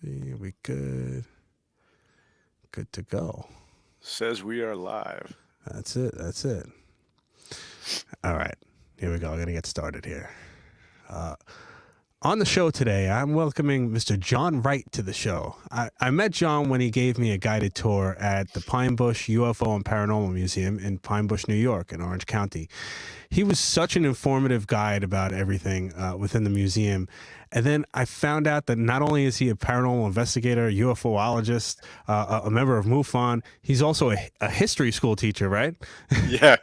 See, we good. Good to go. Says we are live. That's it. That's it. All right. Here we go. I'm going to get started here. On the show today, I'm welcoming Mr. John Wright to the show. I met John when he gave me a guided tour at the Pine Bush UFO and Paranormal Museum in Pine Bush, New York, in Orange County. He was such an informative guide about everything within the museum. And then I found out that not only is he a paranormal investigator, UFOologist, a member of MUFON, he's also a history school teacher, right? Yeah.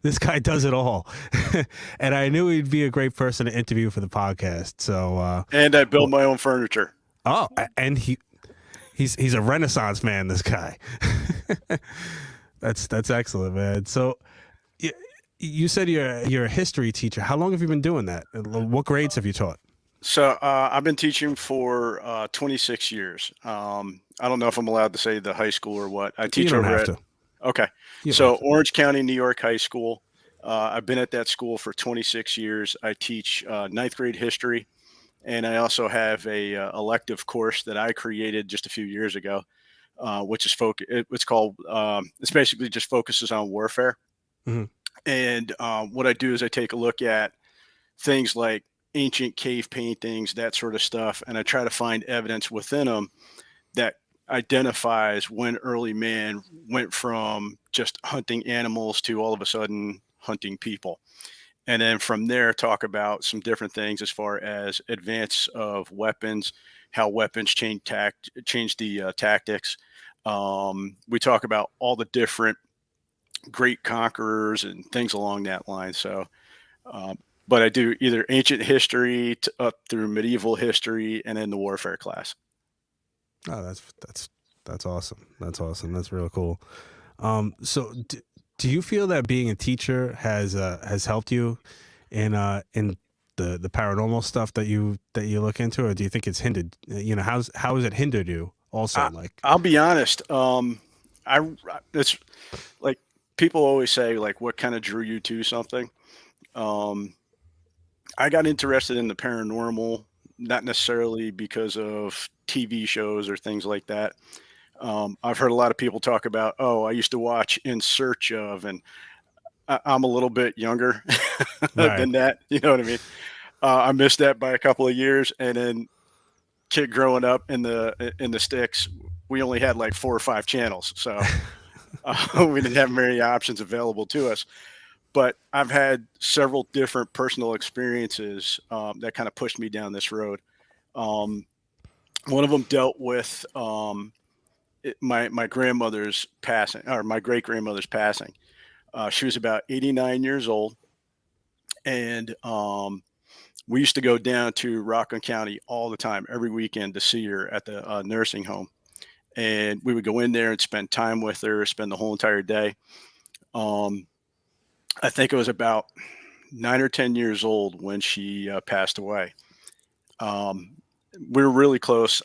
This guy does it all. And I knew he'd be a great person to interview for the podcast. So, And I build my own furniture. and he's a Renaissance man, this guy. That's excellent, man. So you said you're a history teacher. How long have you been doing that? What grades have you taught? So I've been teaching for 26 years. I don't know if I'm allowed to say the high school or what. I teach You don't over have at. to. Okay. You don't So have to. Orange County, New York High School. I've been at that school for 26 years. I teach ninth grade history, and I also have a elective course that I created just a few years ago, which is it's called. It's basically just focuses on warfare. Mhm. And what I do is I take a look at things like ancient cave paintings, that sort of stuff, and I try to find evidence within them that identifies when early man went from just hunting animals to all of a sudden hunting people. And then from there, talk about some different things as far as advance of weapons, how weapons change the tactics. We talk about all the different great conquerors and things along that line. So, but I do either ancient history up through medieval history and then the warfare class. Oh, that's awesome. That's awesome. That's real cool. So do you feel that being a teacher has helped you in the paranormal stuff that you look into, or do you think it's hindered? How has it hindered you? Also, I, like, I'll be honest. It's like people always say, like, what kind of drew you to something? Um, I got interested in the paranormal, not necessarily because of TV shows or things like that. I've heard a lot of people talk about, oh, I used to watch In Search of, and I'm a little bit younger right? than that. You know what I mean? I missed that by a couple of years, and then kid growing up in the sticks, we only had like 4 or 5 channels, so we didn't have many options available to us. But I've had several different personal experiences that kind of pushed me down this road. Um, One of them dealt with my grandmother's passing, or my great grandmother's passing. She was about 89 years old, and we used to go down to Rockland County all the time, every weekend, to see her at the nursing home. And we would go in there and spend time with her, spend the whole entire day. Um, I think it was about 9 or 10 years old when she passed away. Um, we were really close.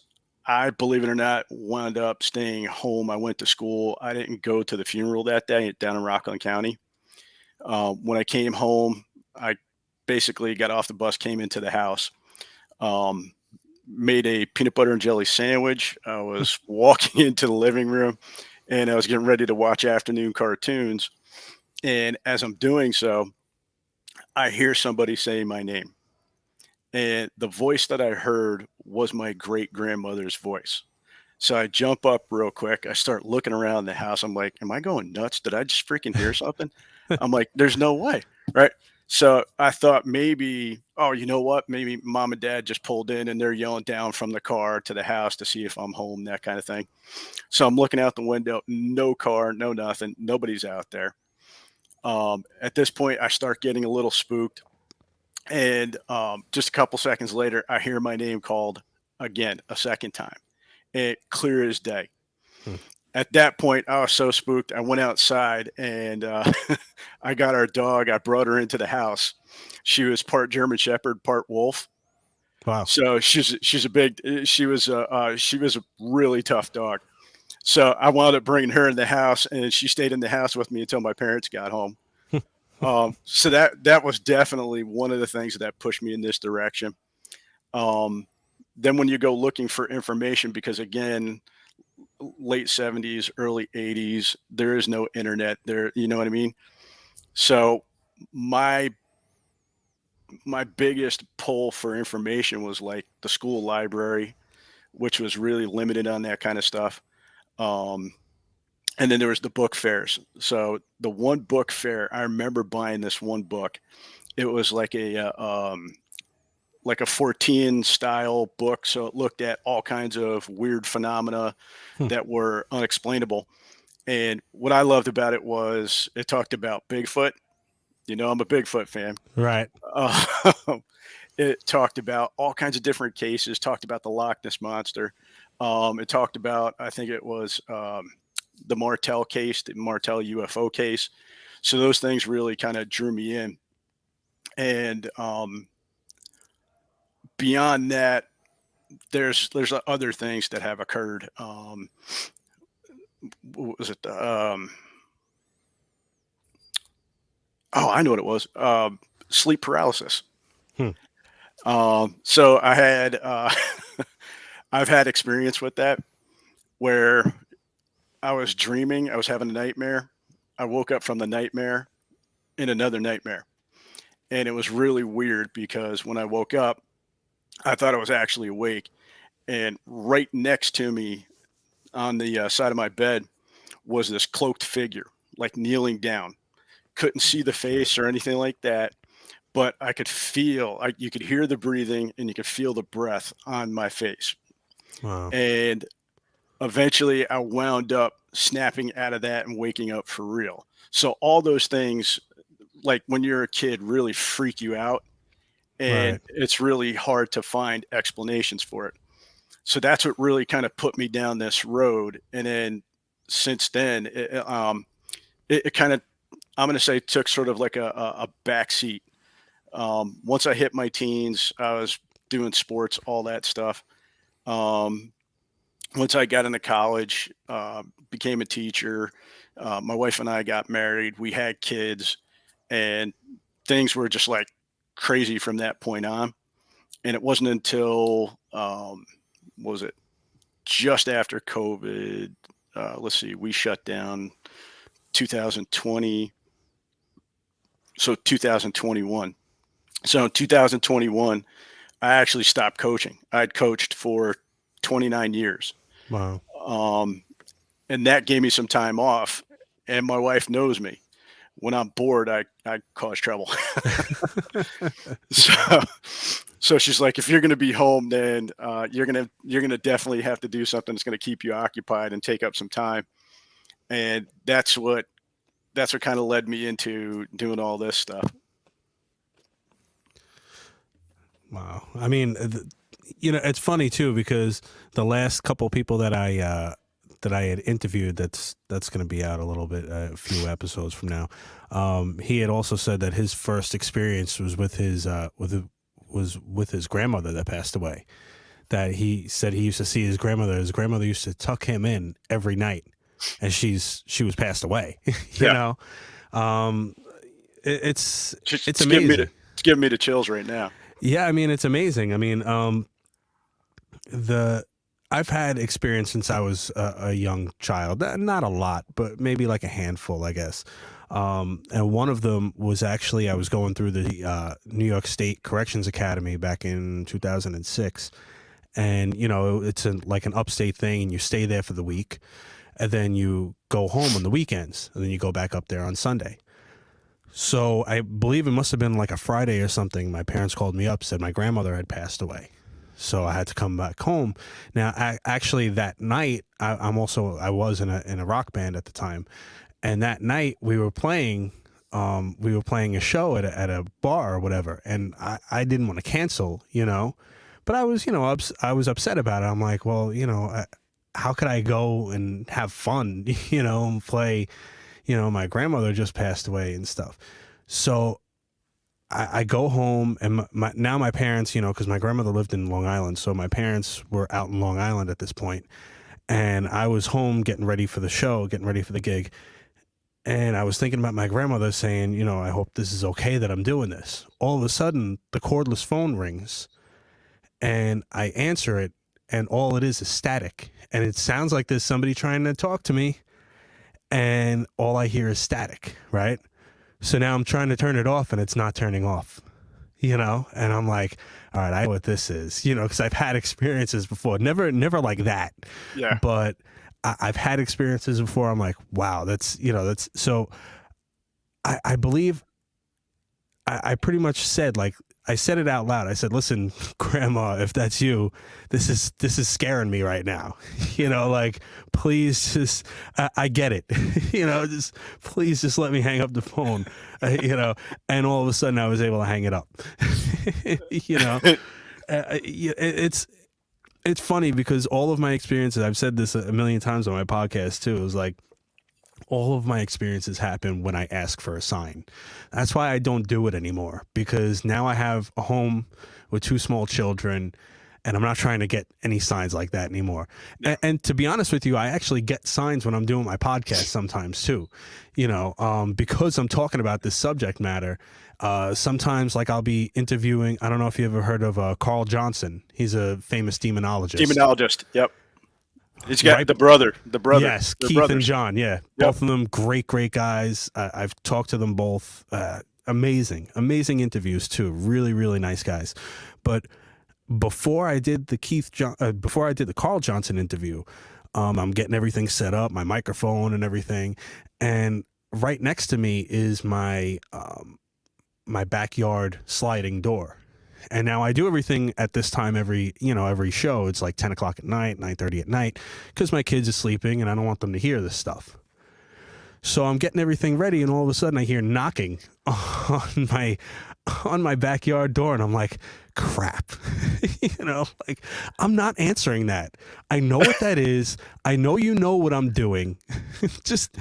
I, believe it or not, wound up staying home. I went to school. I didn't go to the funeral that day down in Rockland County. When I came home, I basically got off the bus, came into the house, um, made a peanut butter and jelly sandwich. I was walking into the living room and I was getting ready to watch afternoon cartoons. And as I'm doing so, I hear somebody saying my name. And the voice that I heard was my great grandmother's voice. So I jump up real quick. I start looking around the house. I'm like, am I going nuts? Did I just freaking hear something? I'm like, there's no way. Right. So I thought maybe, oh, you know what? Maybe mom and dad just pulled in and they're yelling down from the car to the house to see if I'm home, that kind of thing. So I'm looking out the window, no car, no nothing. Nobody's out there. At this point, I start getting a little spooked. And just a couple seconds later, I hear my name called again, a second time. It clear as day. Hmm. At that point, I was so spooked. I went outside and I got our dog. I brought her into the house. She was part German Shepherd, part wolf. Wow. So she's a big. She was a really tough dog. So I wound up bringing her in the house, and she stayed in the house with me until my parents got home. So that was definitely one of the things that pushed me in this direction. Um, then when you go looking for information, because again, late 70s, early 80s, there is no internet there. You know what I mean? So my my biggest pull for information was like the school library, which was really limited on that kind of stuff. Um, and then there was the book fairs. So the one book fair, I remember buying this one book. It was like a 14 style book. So it looked at all kinds of weird phenomena Hmm. that were unexplainable. And what I loved about it was it talked about Bigfoot. You know, I'm a Bigfoot fan. Right. Uh, it talked about all kinds of different cases, talked about the Loch Ness Monster. It talked about, I think it was the Martel case, the Martel UFO case. So those things really kind of drew me in. And beyond that, there's other things that have occurred. What was it? Oh, I know what it was. Sleep paralysis. Hmm. So I had I've had experience with that where I was dreaming, I was having a nightmare. I woke up from the nightmare in another nightmare. And it was really weird because when I woke up, I thought I was actually awake. And right next to me on the side of my bed was this cloaked figure, like kneeling down. Couldn't see the face or anything like that, but I could feel, you could hear the breathing and you could feel the breath on my face. Wow. And eventually I wound up snapping out of that and waking up for real. So all those things, like when you're a kid, really freak you out. And Right. it's really hard to find explanations for it. So that's what really kind of put me down this road. And then since then, it kind of, I'm going to say, took sort of like a back seat. Once I hit my teens, I was doing sports, all that stuff. Um, Once I got into college, became a teacher, my wife and I got married. We had kids, and things were just like crazy from that point on. And it wasn't until what was it? Just after COVID. Let's see, we shut down 2020, so 2021. So in 2021, I actually stopped coaching. I'd coached for 29 years. Wow. Um, and that gave me some time off. And my wife knows me. When I'm bored, I cause trouble. so, so she's like, if you're going to be home, then you're gonna definitely have to do something that's going to keep you occupied and take up some time. And that's what kind of led me into doing all this stuff. Wow. I mean, it's funny too because the last couple people that I had interviewed, that's going to be out a little bit, a few episodes from now. He had also said that his first experience was with his grandmother that passed away. That he said he used to see his grandmother. His grandmother used to tuck him in every night, and she was passed away. you Yeah. know, it's It's amazing. it's giving me the chills right now. Yeah, I mean, it's amazing. I mean, I've had experience since I was a young child. Not a lot, but maybe like a handful, I guess. And one of them was actually I was going through the New York State Corrections Academy back in 2006, and it's like an upstate thing, and you stay there for the week, and then you go home on the weekends, and then you go back up there on Sunday. So I believe it must have been like a Friday or something. My parents called me up, said my grandmother had passed away. So I had to come back home. Now, actually, that night, I was in a rock band at the time, and that night we were playing a show at a bar or whatever, and I didn't want to cancel, but I was I was upset about it. I'm like, well, how could I go and have fun, and play, my grandmother just passed away and stuff. So I go home, and now my parents, because my grandmother lived in Long Island, so my parents were out in Long Island at this point, and I was home getting ready for the show, getting ready for the gig, and I was thinking about my grandmother saying, I hope this is okay that I'm doing this. All of a sudden, the cordless phone rings, and I answer it, and all it is static. And it sounds like there's somebody trying to talk to me, and all I hear is static, right? So now I'm trying to turn it off, and it's not turning off, and I'm like, all right, I know what this is, because I've had experiences before, never like that. Yeah. But I've had experiences before. I'm like, wow, that's so I believe I pretty much said, like, I said it out loud. I said, listen, Grandma, if that's you, this is scaring me right now. Like, please just, I get it. Just please just let me hang up the phone. And all of a sudden I was able to hang it up. It's funny because all of my experiences, I've said this a million times on my podcast too, it was like, all of my experiences happen when I ask for a sign. That's why I don't do it anymore, because now I have a home with 2 small children, and I'm not trying to get any signs like that anymore. Yeah. And to be honest with you, I actually get signs when I'm doing my podcast sometimes too, because I'm talking about this subject matter. Sometimes, like, I'll be interviewing, I don't know if you ever heard of Carl Johnson. He's a famous demonologist. Demonologist. Yep. He's got the brother. Yes, Keith brothers. And John. Yeah, yep. Both of them great guys. I've talked to them both. Amazing interviews too. Really, really nice guys. But before I did the Carl Johnson interview, I'm getting everything set up, my microphone and everything, and right next to me is my backyard sliding door. And now I do everything at this time every show. It's like 10 o'clock at night, 9:30 at night, because my kids are sleeping and I don't want them to hear this stuff. So I'm getting everything ready, and all of a sudden I hear knocking on my backyard door, and I'm like, crap. Like, I'm not answering that. I know what that is. I know you know what I'm doing. Just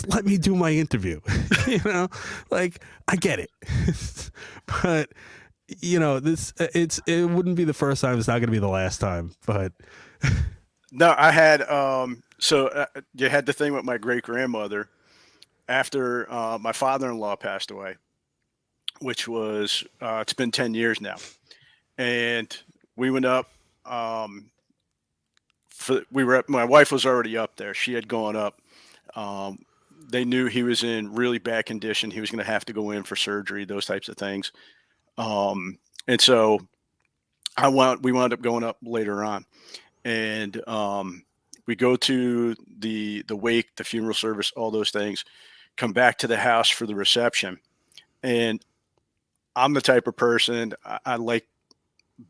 let me do my interview. Like, I get it. But it wouldn't be the first time. It's not going to be the last time, but no, I had, you had the thing with my great grandmother after, my father-in-law passed away, which was, it's been 10 years now. And we went up, my wife was already up there. She had gone up. They knew he was in really bad condition. He was going to have to go in for surgery, those types of things. And so we wound up going up later on, and we go to the wake, the funeral service, all those things, come back to the house for the reception. And I'm the type of person, I like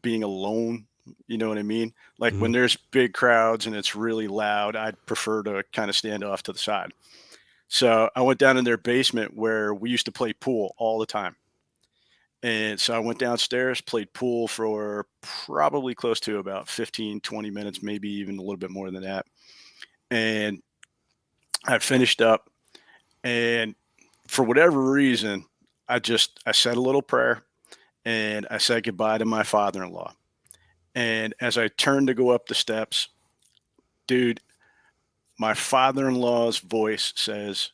being alone. You know what I mean? Like, when there's big crowds and it's really loud, I'd prefer to kind of stand off to the side. So I went down in their basement where we used to play pool all the time. And so I went downstairs, played pool for probably close to about 15, 20 minutes, maybe even a little bit more than that. And I finished up, and for whatever reason, I said a little prayer, and I said goodbye to my father-in-law. And as I turned to go up the steps, dude, my father-in-law's voice says,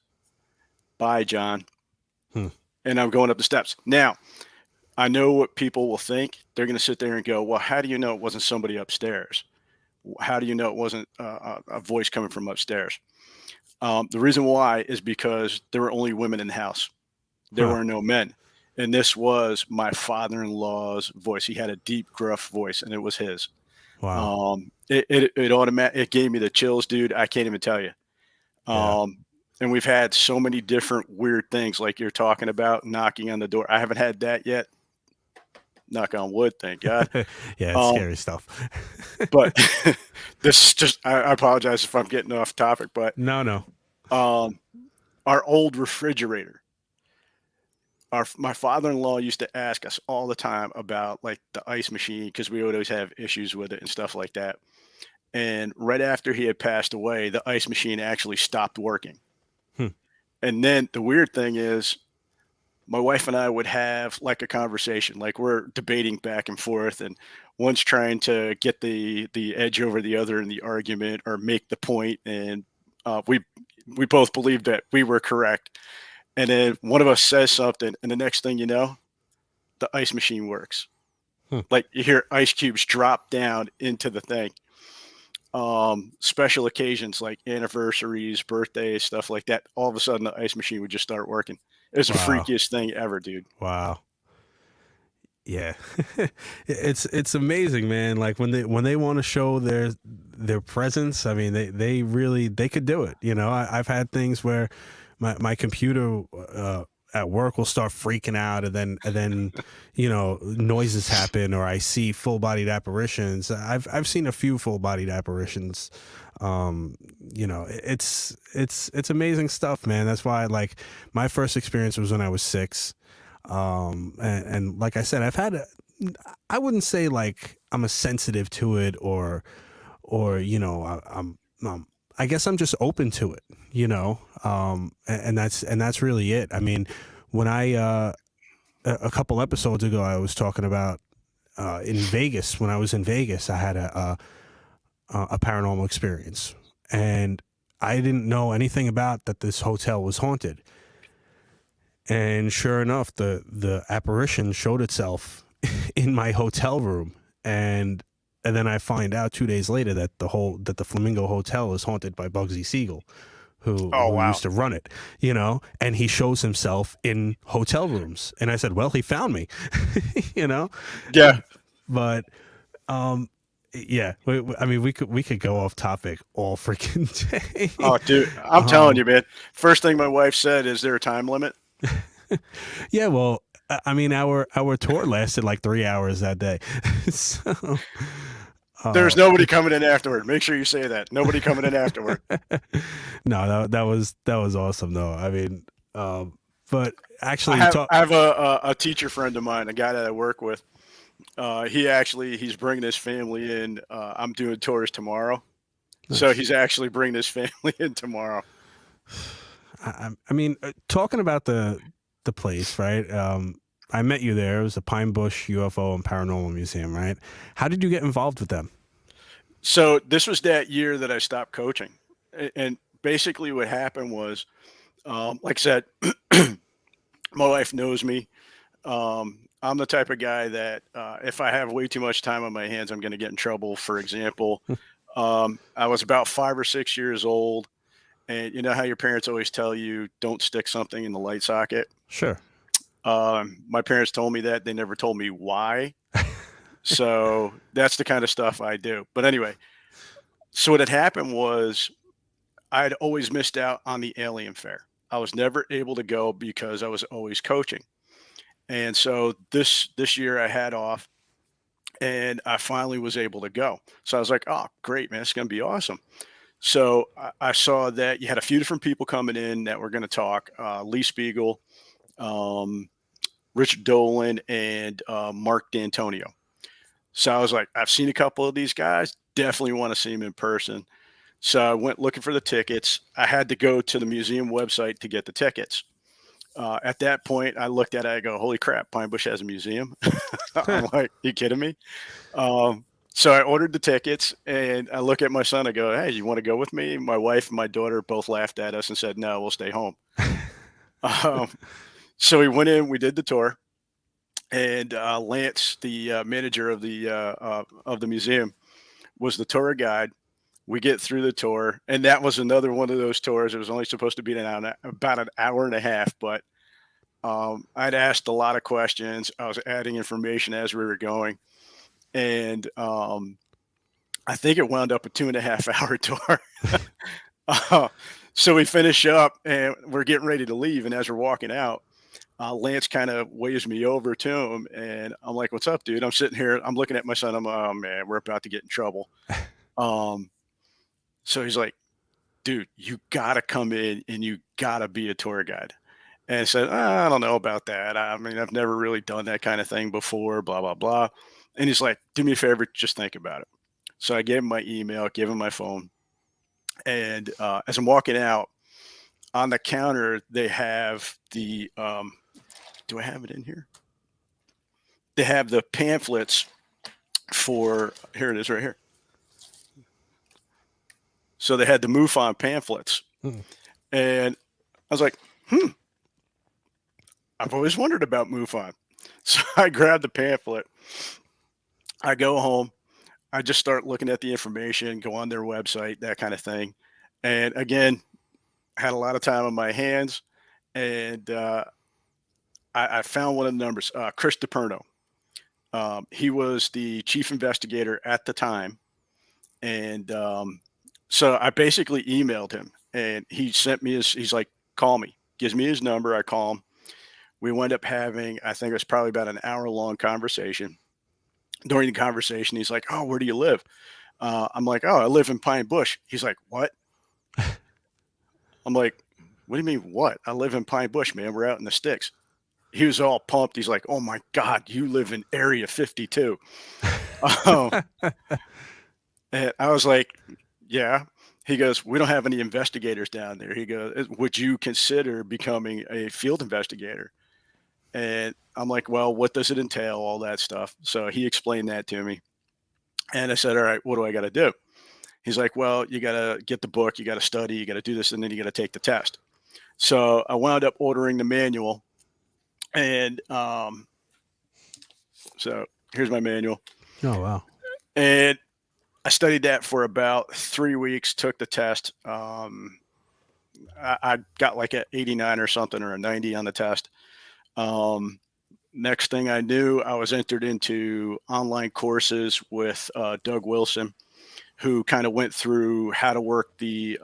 "Bye, John." And I'm going up the steps. Now, I know what people will think. They're going to sit there and go, well, how do you know it wasn't somebody upstairs? How do you know it wasn't a voice coming from upstairs? The reason why is because there were only women in the house. There were no men. And this was my father-in-law's voice. He had a deep, gruff voice, and it was his. Wow. It gave me the chills, dude. I can't even tell you. And we've had so many different weird things, like you're talking about, knocking on the door. I haven't had that yet. Knock on wood, thank God. Yeah, it's scary stuff. But this is just, I apologize if I'm getting off topic, but no. Our old refrigerator, my father-in-law used to ask us all the time about, like, the ice machine, because we would always have issues with it and stuff like that. And right after he had passed away, the ice machine actually stopped working. And then the weird thing is, my wife and I would have, like, a conversation, like we're debating back and forth, and one's trying to get the edge over the other in the argument or make the point. And we both believed that we were correct. And then one of us says something, and the next thing you know, the ice machine works. Hmm. Like you hear ice cubes drop down into the thing. Special occasions like anniversaries, birthdays, stuff like that. All of a sudden, the ice machine would just start working. It was the Wow. freakiest thing ever, dude. Wow. Yeah. It's amazing, man. Like when they want to show their presence, I mean, they really they could do it. You know, I've had things where my computer at work will start freaking out, and then you know, noises happen, or I see full bodied apparitions. I've seen a few full bodied apparitions. You know, it's amazing stuff, man. That's why, like, my first experience was when I was 6. And like I said, I wouldn't say like I'm a sensitive to it, or you know, I guess I'm just open to it, you know. And that's really it. I mean, when a couple episodes ago, I was talking about in Vegas. When I was in Vegas, I had a paranormal experience, and I didn't know anything about that this hotel was haunted. And sure enough, the apparition showed itself in my hotel room, and then I find out 2 days later that the Flamingo Hotel is haunted by Bugsy Siegel, Oh who wow. used to run it, you know, and he shows himself in hotel rooms, and I said, well, he found me, you know, Yeah. but yeah, I mean, we could go off topic all freaking day. Oh, dude, I'm telling um, you, man. First thing my wife said, "Is there a time limit?" Yeah, well, I mean, our tour lasted like 3 hours that day, so There's uh, nobody coming in afterward. Make sure you say that. Nobody coming in afterward. no, that was awesome though. I mean, but actually, talk. I have a teacher friend of mine, a guy that I work with. He's bringing his family in. I'm doing tours tomorrow, so Nice. he's actually bringing his family in tomorrow. I mean, talking about the place, right? I met you there. It was the Pine Bush UFO and Paranormal Museum, right? How did you get involved with them? So this was that year that I stopped coaching, and basically what happened was, like I said, my wife knows me. I'm the type of guy that if I have way too much time on my hands, I'm going to get in trouble. For example, I was about 5 or 6 years old, and you know how your parents always tell you don't stick something in the light socket. Sure. My parents told me that. They never told me why. So that's the kind of stuff I do. But anyway, so what had happened was I'd always missed out on the alien fair. I was never able to go because I was always coaching. And so this year I had off and I finally was able to go. So I was like, oh, great, man, it's going to be awesome. So I saw that you had a few different people coming in that were going to talk Lee Spiegel, um, Richard Dolan, and Mark D'Antonio. So I was like, I've seen a couple of these guys, definitely want to see them in person. So I went looking for the tickets. I had to go to the museum website to get the tickets. At that point, I looked at it. I go, "Holy crap! Pine Bush has a museum." I'm like, "You kidding me?" So I ordered the tickets, and I look at my son. I go, "Hey, you want to go with me?" My wife and my daughter both laughed at us and said, "No, we'll stay home." Um, so we went in. We did the tour, and Lance, the manager of the museum, was the tour guide. We get through the tour, and that was another one of those tours. It was only supposed to be about an hour and a half, but I'd asked a lot of questions. I was adding information as we were going, and I think it wound up a 2.5 hour tour. uh, so we finish up, and we're getting ready to leave. And as we're walking out, Lance kind of waves me over to him, and I'm like, "What's up, dude?" I'm sitting here, I'm looking at my son. I'm, "Oh man, we're about to get in trouble." Um, so he's like, "Dude, you gotta come in and you gotta be a tour guide." And I said, I don't know about that. I mean, I've never really done that kind of thing before, blah, blah, blah. And he's like, do me a favor, just think about it. So I gave him my email, gave him my phone. And as I'm walking out on the counter, they have do I have it in here? They have the pamphlets for, here it is right here. So they had the MUFON pamphlets. Hmm. And I was like, I've always wondered about MUFON. So I grabbed the pamphlet I go home. I just start looking at the information, go on their website, that kind of thing. And again, had a lot of time on my hands, and I found one of the numbers, Chris DiPerno. He was the chief investigator at the time, and so I basically emailed him, and he sent me his. He's like, "Call me." Gives me his number. I call him. We wind up having, I think it was probably about an hour long conversation. During the conversation, he's like, "Oh, where do you live?" I'm like, "Oh, I live in Pine Bush." He's like, "What?" I'm like, "What do you mean, what? I live in Pine Bush, man. We're out in the sticks." He was all pumped. He's like, "Oh my God, you live in Area 52." Um, and I was like, "Yeah." He goes, "We don't have any investigators down there." He goes, "Would you consider becoming a field investigator?" And I'm like, "Well, what does it entail? All that stuff." So he explained that to me. And I said, "All right, what do I got to do?" He's like, "Well, you got to get the book, you got to study, you got to do this, and then you got to take the test." So I wound up ordering the manual. And so here's my manual. Oh wow. And I studied that for about 3 weeks, took the test. I got like a 89 or something, or a 90 on the test. Um, Next thing I knew, I was entered into online courses with Doug Wilson, who kind of went through how to work the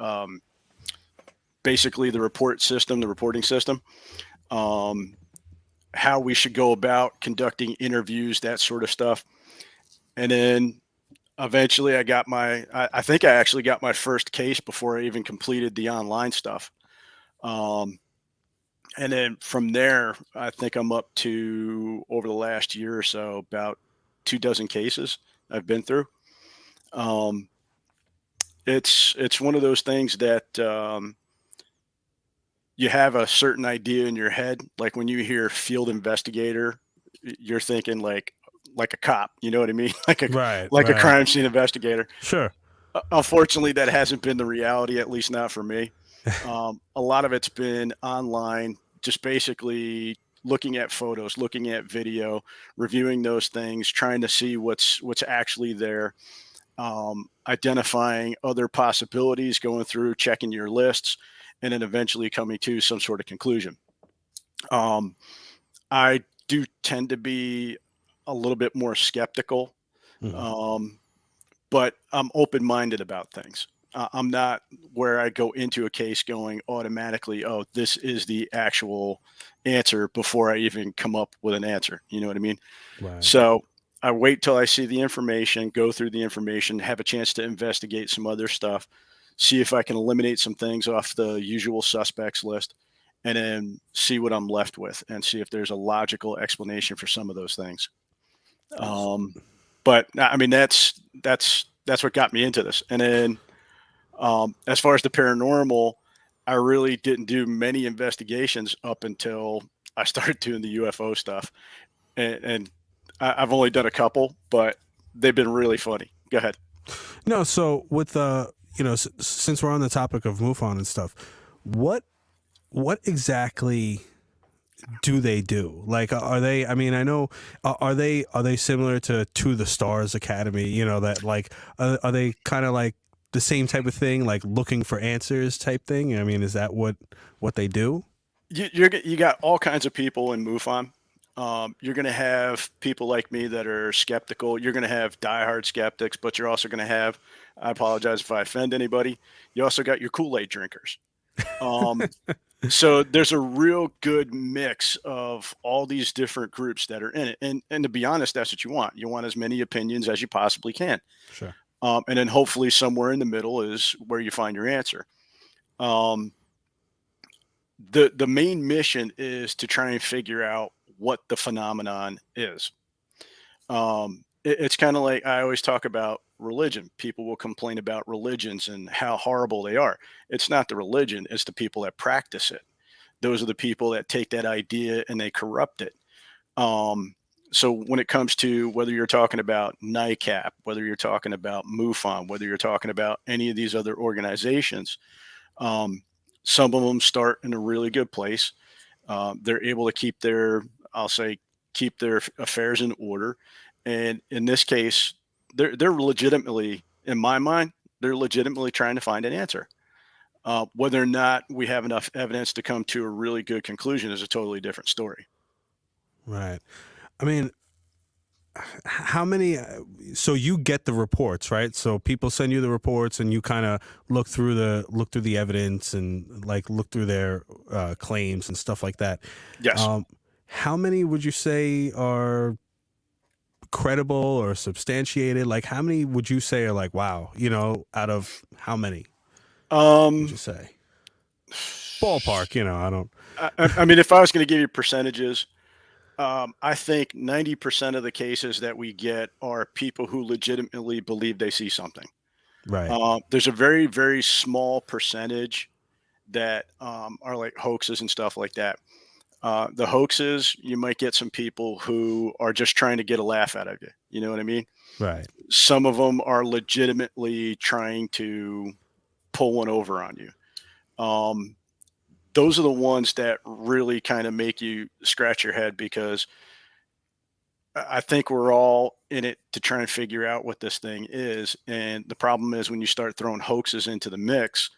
basically the reporting system, um, how we should go about conducting interviews, that sort of stuff. And then eventually I think I actually got my first case before I even completed the online stuff. Um, and then from there, I think I'm up to, over the last year or so, about 2 dozen cases I've been through. Um, it's one of those things that you have a certain idea in your head. Like when you hear field investigator, you're thinking like a cop. You know what I mean? Right, Like a right. crime scene investigator. Sure. Unfortunately, that hasn't been the reality, at least not for me. A lot of it's been online, just basically looking at photos, looking at video, reviewing those things, trying to see what's actually there, identifying other possibilities, going through, checking your lists, and then eventually coming to some sort of conclusion. Um, I do tend to be a little bit more skeptical, Mhm. um, but I'm open minded about things. I'm not where I go into a case going automatically, "Oh, this is the actual answer," before I even come up with an answer. You know what I mean? Right. So I wait till I see the information, go through the information, have a chance to investigate some other stuff, see if I can eliminate some things off the usual suspects list, and then see what I'm left with and see if there's a logical explanation for some of those things. Um, but I mean, that's what got me into this. And then as far as the paranormal, I really didn't do many investigations up until I started doing the UFO stuff. And I've only done a couple, but they've been really funny. Go ahead. No, so with since we're on the topic of MUFON and stuff, what what exactly do they do? Like, are they? I mean, I know, are they similar to the Stars Academy? You know that like are they kind of like the same type of thing, like looking for answers type thing? I mean, is that what they do? You got all kinds of people in MUFON. You're going to have people like me that are skeptical. You're going to have diehard skeptics, but you're also going to have, I apologize if I offend anybody, you also got your Kool-Aid drinkers. Um, so there's a real good mix of all these different groups that are in it. And to be honest, that's what you want. You want as many opinions as you possibly can. Sure. And then hopefully somewhere in the middle is where you find your answer. Um, the main mission is to try and figure out what the phenomenon is. It's kind of like I always talk about religion. People will complain about religions and how horrible they are. It's not the religion, it's the people that practice it. Those are the people that take that idea and they corrupt it. Um, so when it comes to whether you're talking about NICAP, whether you're talking about MUFON, whether you're talking about any of these other organizations, um, some of them start in a really good place. They're able to keep their, I'll say, keep their affairs in order, And in this case, they're legitimately, in my mind, they're legitimately trying to find an answer. Whether or not we have enough evidence to come to a really good conclusion is a totally different story. Right. I mean, how many so you get the reports, right? So people send you the reports and you kind of look through the evidence and like look through their claims and stuff like that. Yes. um how many would you say are credible or substantiated? Like how many would you say are like, wow, out of how many would Um, you say? Ballpark, I don't. I mean, if I was going to give you percentages, I think 90% of the cases that we get are people who legitimately believe they see something. Right. There's a very, very small percentage that are like hoaxes and stuff like that. The hoaxes, you might get some people who are just trying to get a laugh out of you. You know what I mean? Right. Some of them are legitimately trying to pull one over on you. Um, those are the ones that really kind of make you scratch your head because I think we're all in it to try and figure out what this thing is. And the problem is when you start throwing hoaxes into the mix,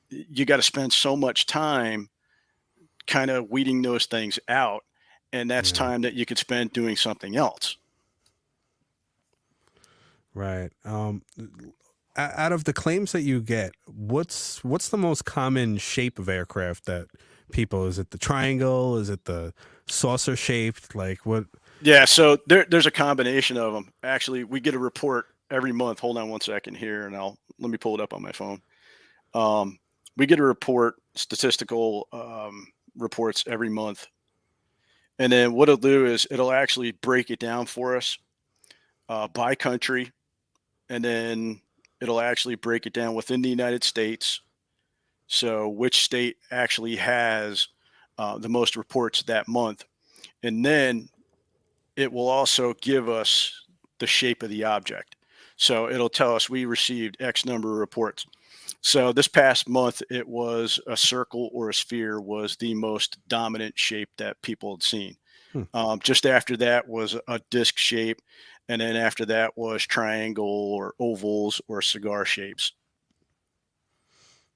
you got to spend so much time kind of weeding those things out. And that's Yeah. time that you could spend doing something else. Right. Out of the claims that you get, what's the most common shape of aircraft that people? Is it the triangle? Is it the saucer shaped? Like what? Yeah. So there's a combination of them. Actually, we get a report every month. Hold on one second here and let me pull it up on my phone. Um, we get a report, statistical reports every month. And then what it'll do is it'll actually break it down for us by country. And then it'll actually break it down within the United States. So which state actually has the most reports that month. And then it will also give us the shape of the object. So it'll tell us we received X number of reports. So this past month, it was a circle or a sphere was the most dominant shape that people had seen. Hmm, Just after that was a disc shape, and then after that was triangle or ovals or cigar shapes.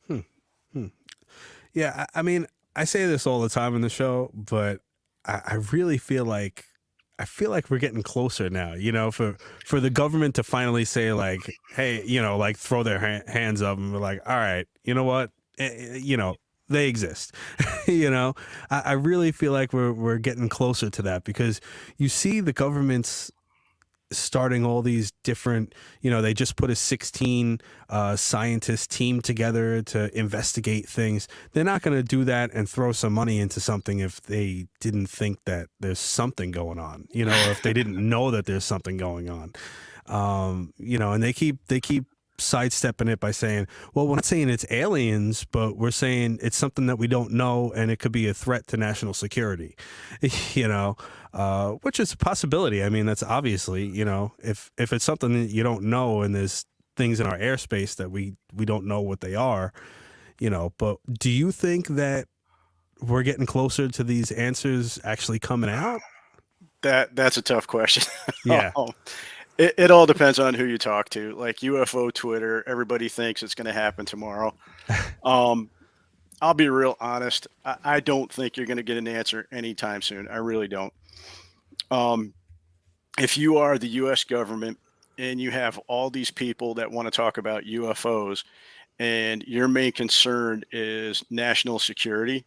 hmm, hmm. Yeah. I mean, I say this all the time in the show, but I really feel like we're getting closer now. For the government to finally say like, hey, like throw their hands up and be like, all right, you know what, they exist. I really feel like we're getting closer to that because you see the government's starting all these different, they just put a 16 scientist team together to investigate things. They're not going to do that and throw some money into something if they didn't think that there's something going on, or if they didn't know that there's something going on. And they keep sidestepping it by saying, well, we're not saying it's aliens, but we're saying it's something that we don't know and it could be a threat to national security. Which is a possibility. I mean, that's obviously, if it's something that you don't know and there's things in our airspace that we don't know what they are, but do you think that we're getting closer to these answers actually coming out? That's a tough question. Yeah. It all depends on who you talk to. Like UFO Twitter, everybody thinks it's going to happen tomorrow. Um, I'll be real honest. I don't think you're going to get an answer anytime soon. I really don't. Um, if you are the U.S. government and you have all these people that want to talk about UFOs, and your main concern is national security,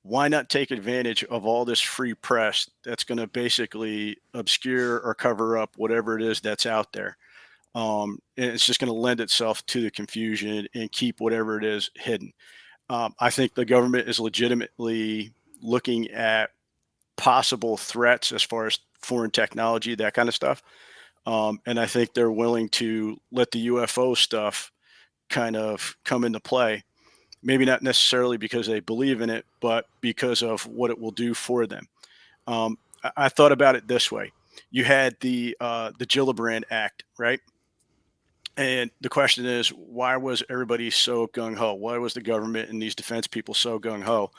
why not take advantage of all this free press that's going to basically obscure or cover up whatever it is that's out there? And it's just going to lend itself to the confusion and keep whatever it is hidden. I think the government is legitimately looking at possible threats as far as foreign technology, that kind of stuff. And I think they're willing to let the UFO stuff kind of come into play. Maybe not necessarily because they believe in it, but because of what it will do for them. I thought about it this way: you had the Gillibrand Act, right? And the question is, why was everybody so gung ho? Why was the government and these defense people so gung ho?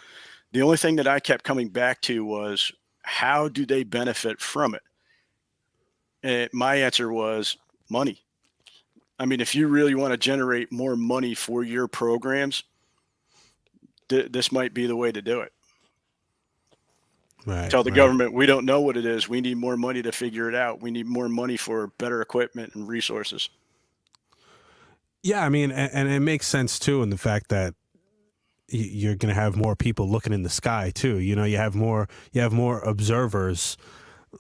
The only thing that I kept coming back to was, how do they benefit from it? And my answer was money. I mean, if you really want to generate more money for your programs, this might be the way to do it. Right, Tell the right. government, we don't know what it is. We need more money to figure it out. We need more money for better equipment and resources. Yeah, I mean, and it makes sense too in the fact that you're going to have more people looking in the sky too. You know, you have more observers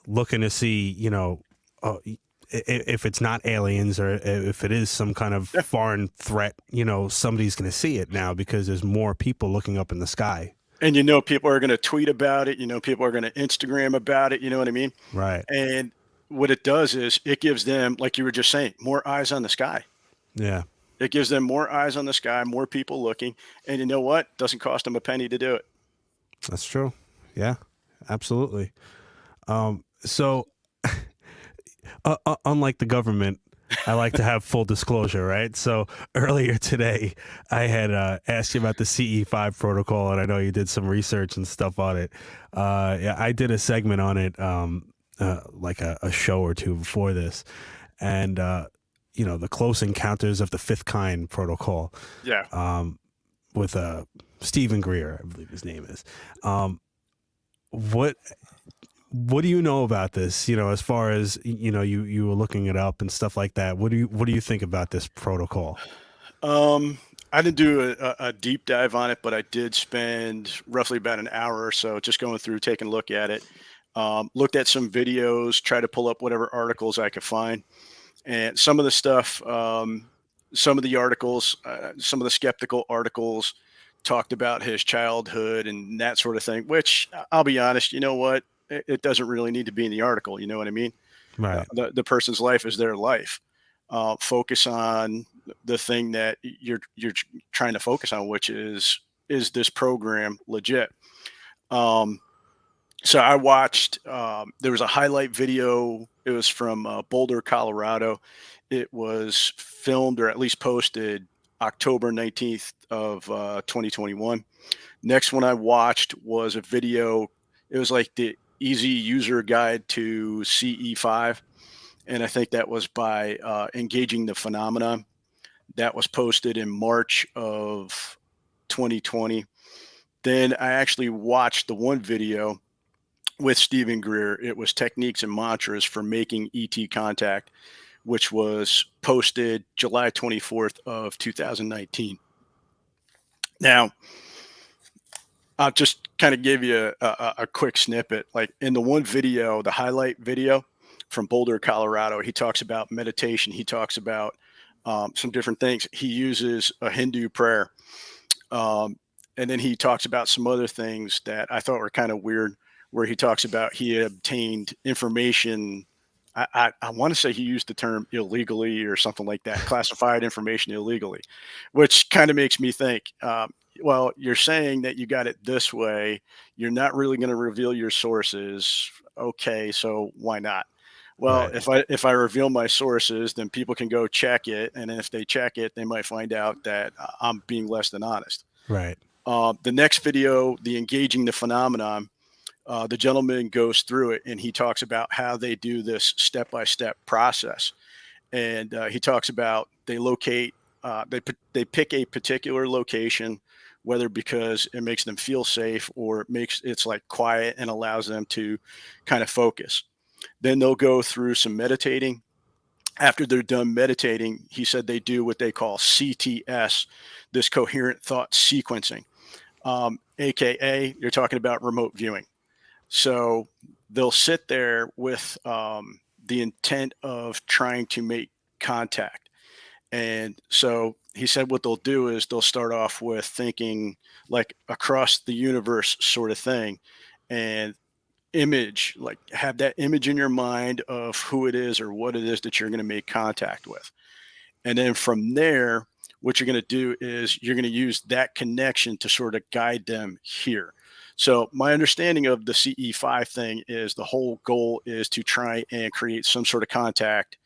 looking to see, you know, if it's not aliens or if it is some kind of Yeah. foreign threat, you know, somebody's going to see it now because there's more people looking up in the sky. And people are going to tweet about it. People are going to Instagram about it. You know what I mean? Right. And what it does is it gives them, like you were just saying, more eyes on the sky. Yeah. It gives them more eyes on the sky, more people looking. And you know what? Doesn't cost them a penny to do it. That's true. Yeah, absolutely. So unlike the government, I like to have full disclosure, right? So earlier today, I had asked you about the CE5 protocol, and I know you did some research and stuff on it. Yeah, I did a segment on it, like a show or two before this, and you know, the Close Encounters of the Fifth Kind protocol. Yeah. With Stephen Greer, I believe his name is. What do you know about this? You know, as far as, you know, you were looking it up and stuff like that. What do you think about this protocol? I didn't do a deep dive on it, but I did spend roughly about an hour or so just going through, taking a look at it. Looked at some videos, tried to pull up whatever articles I could find. And some of the stuff, some of the articles, some of the skeptical articles talked about his childhood and that sort of thing, which I'll be honest, you know what? It doesn't really need to be in the article. You know what I mean? Right. The person's life is their life. Focus on the thing that you're trying to focus on, which is this program legit? So I watched. There was a highlight video. It was from Boulder, Colorado. It was filmed or at least posted October 19th of 2021. Next one I watched was a video. It was like the easy user guide to CE5. And I think that was by Engaging the Phenomenon. That was posted in March of 2020. Then I actually watched the one video with Stephen Greer. It was Techniques and Mantras for Making ET Contact, which was posted July 24th of 2019. Now, I'll just kind of give you a quick snippet. Like in the one video, the highlight video from Boulder, Colorado, he talks about meditation. He talks about some different things. He uses a Hindu prayer. And then he talks about some other things that I thought were kind of weird, where he talks about he had obtained information. I want to say he used the term illegally or something like that, classified information illegally, which kind of makes me think, well, you're saying that you got it this way. You're not really going to reveal your sources. Okay, so why not? Well, Right. if I reveal my sources, then people can go check it, and then if they check it, they might find out that I'm being less than honest. Right. The next video, the Engaging the Phenomenon, the gentleman goes through it and he talks about how they do this step-by-step process. And he talks about they pick a particular location, whether because it makes them feel safe or it's like quiet and allows them to kind of focus. Then they'll go through some meditating. After they're done meditating, he said they do what they call CTS, this coherent thought sequencing, aka you're talking about remote viewing. So they'll sit there with the intent of trying to make contact. And so he said what they'll do is they'll start off with thinking like across the universe sort of thing, and like have that image in your mind of who it is or what it is that you're going to make contact with. And then from there, what you're going to do is you're going to use that connection to sort of guide them here. So my understanding of the CE5 thing is the whole goal is to try and create some sort of contact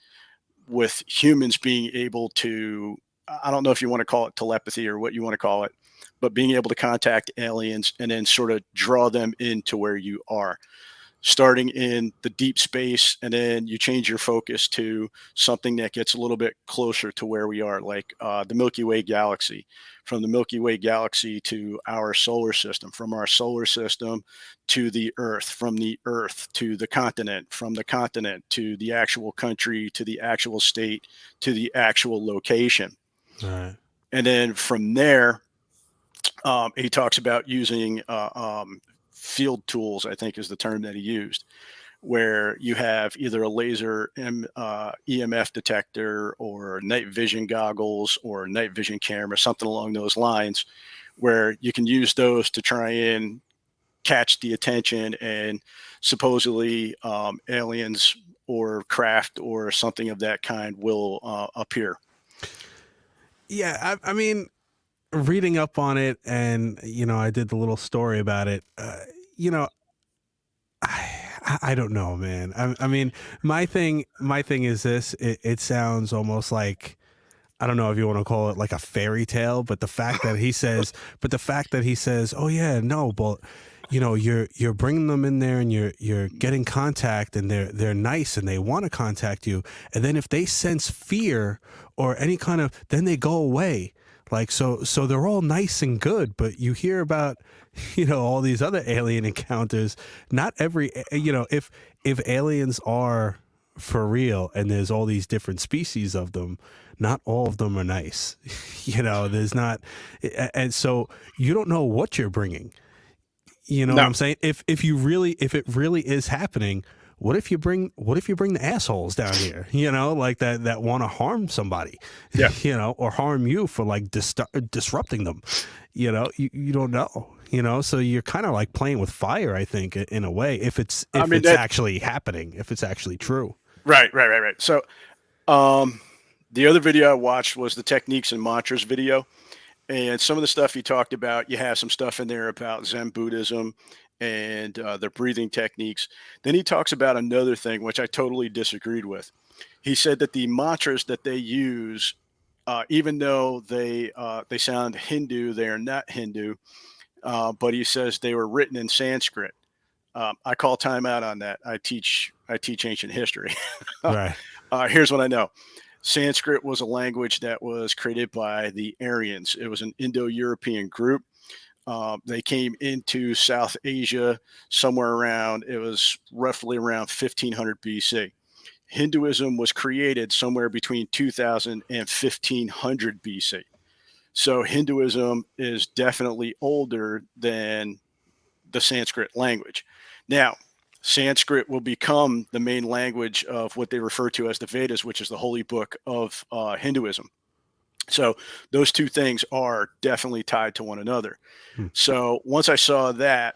with humans being able to, I don't know if you want to call it telepathy or what you want to call it, but being able to contact aliens and then sort of draw them into where you are. starting in the deep space, and then you change your focus to something that gets a little bit closer to where we are, like the Milky Way galaxy. From the Milky Way galaxy to our solar system, from our solar system to the Earth, from the Earth to the continent, from the continent to the actual country, to the actual state, to the actual location. Right. And then from there, he talks about using field tools, I think is the term that he used, where you have either a laser EMF detector or night vision goggles or night vision camera, something along those lines, where you can use those to try and catch the attention and supposedly aliens or craft or something of that kind will appear. Yeah, I mean, reading up on it, and I did the little story about it. You know, I don't know, man. I mean, my thing is this. It sounds almost like, I don't know if you want to call it like a fairy tale, but the fact that he says, oh yeah, no, but you're bringing them in there and you're getting contact, and they're nice and they want to contact you, and then if they sense fear or any kind of, then they go away. Like, so they're all nice and good, but you hear about, all these other alien encounters. Not every, if aliens are for real and there's all these different species of them, not all of them are nice. There's not, and so you don't know what you're bringing. You know what No. I'm saying? If it really is happening, what if you bring the assholes down here, like that want to harm somebody, Yeah. or harm you for like disrupting them, you don't know, so you're kind of like playing with fire, I think, in a way, if it's actually happening, if it's actually true. Right. So the other video I watched was the techniques and mantras video. And some of the stuff he talked about, you have some stuff in there about Zen Buddhism and their breathing techniques. Then he talks about another thing, which I totally disagreed with. He said that the mantras that they use, even though they sound Hindu, they are not Hindu. But he says they were written in Sanskrit. I call time out on that. I teach ancient history. Right. Here's what I know. Sanskrit was a language that was created by the Aryans. It was an Indo-European group. They came into South Asia somewhere around, it was roughly around 1500 BC. Hinduism was created somewhere between 2000 and 1500 BC. So Hinduism is definitely older than the Sanskrit language. Now, Sanskrit will become the main language of what they refer to as the Vedas, which is the holy book of Hinduism. So those two things are definitely tied to one another. So once I saw that,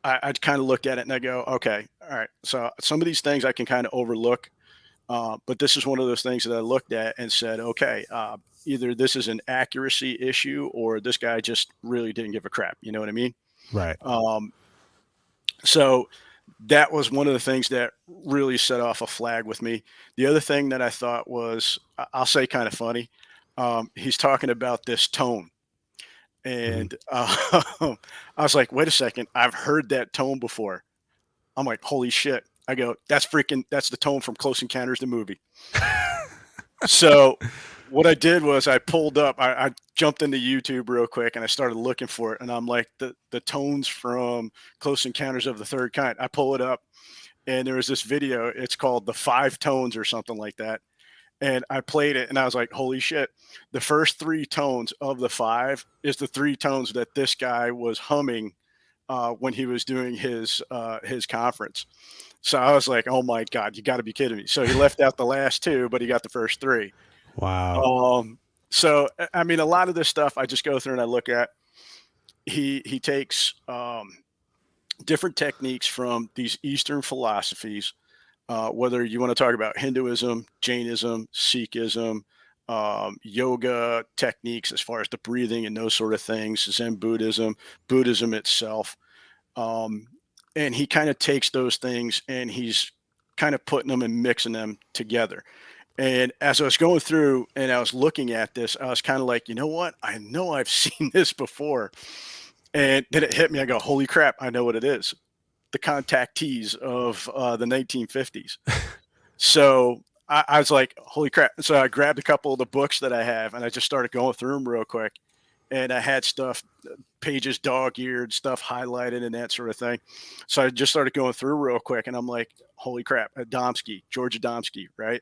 I kind of looked at it and I go, okay, all right. So some of these things I can kind of overlook, but this is one of those things that I looked at and said, okay, either this is an accuracy issue or this guy just really didn't give a crap. You know what I mean? Right. So that was one of the things that really set off a flag with me. The other thing that I thought was, I'll say kind of funny. He's talking about this tone. And I was like, wait a second, I've heard that tone before. I'm like, holy shit. I go, that's the tone from Close Encounters, the movie. So what I did was I pulled up, I jumped into YouTube real quick and I started looking for it. And I'm like, the tones from Close Encounters of the Third Kind. I pull it up and there was this video. It's called The Five Tones or something like that. And I played it and I was like, holy shit. The first three tones of the five is the three tones that this guy was humming when he was doing his conference. So I was like, oh my God, you got to be kidding me. So he left out the last two, but he got the first three. Wow. So, I mean, a lot of this stuff I just go through and I look at. He takes different techniques from these Eastern philosophies, whether you want to talk about Hinduism, Jainism, Sikhism, yoga techniques as far as the breathing and those sort of things, Zen Buddhism, Buddhism itself. And he kind of takes those things and he's kind of putting them and mixing them together. And as I was going through and I was looking at this, I was kind of like, you know what? I know I've seen this before. And then it hit me. I go, holy crap, I know what it is. the contactees of the 1950s. So I was like, holy crap. So I grabbed a couple of the books that I have and I just started going through them real quick. And I had stuff, pages dog-eared, stuff highlighted and that sort of thing. So I just started going through real quick and I'm like, holy crap, George Adamski, right?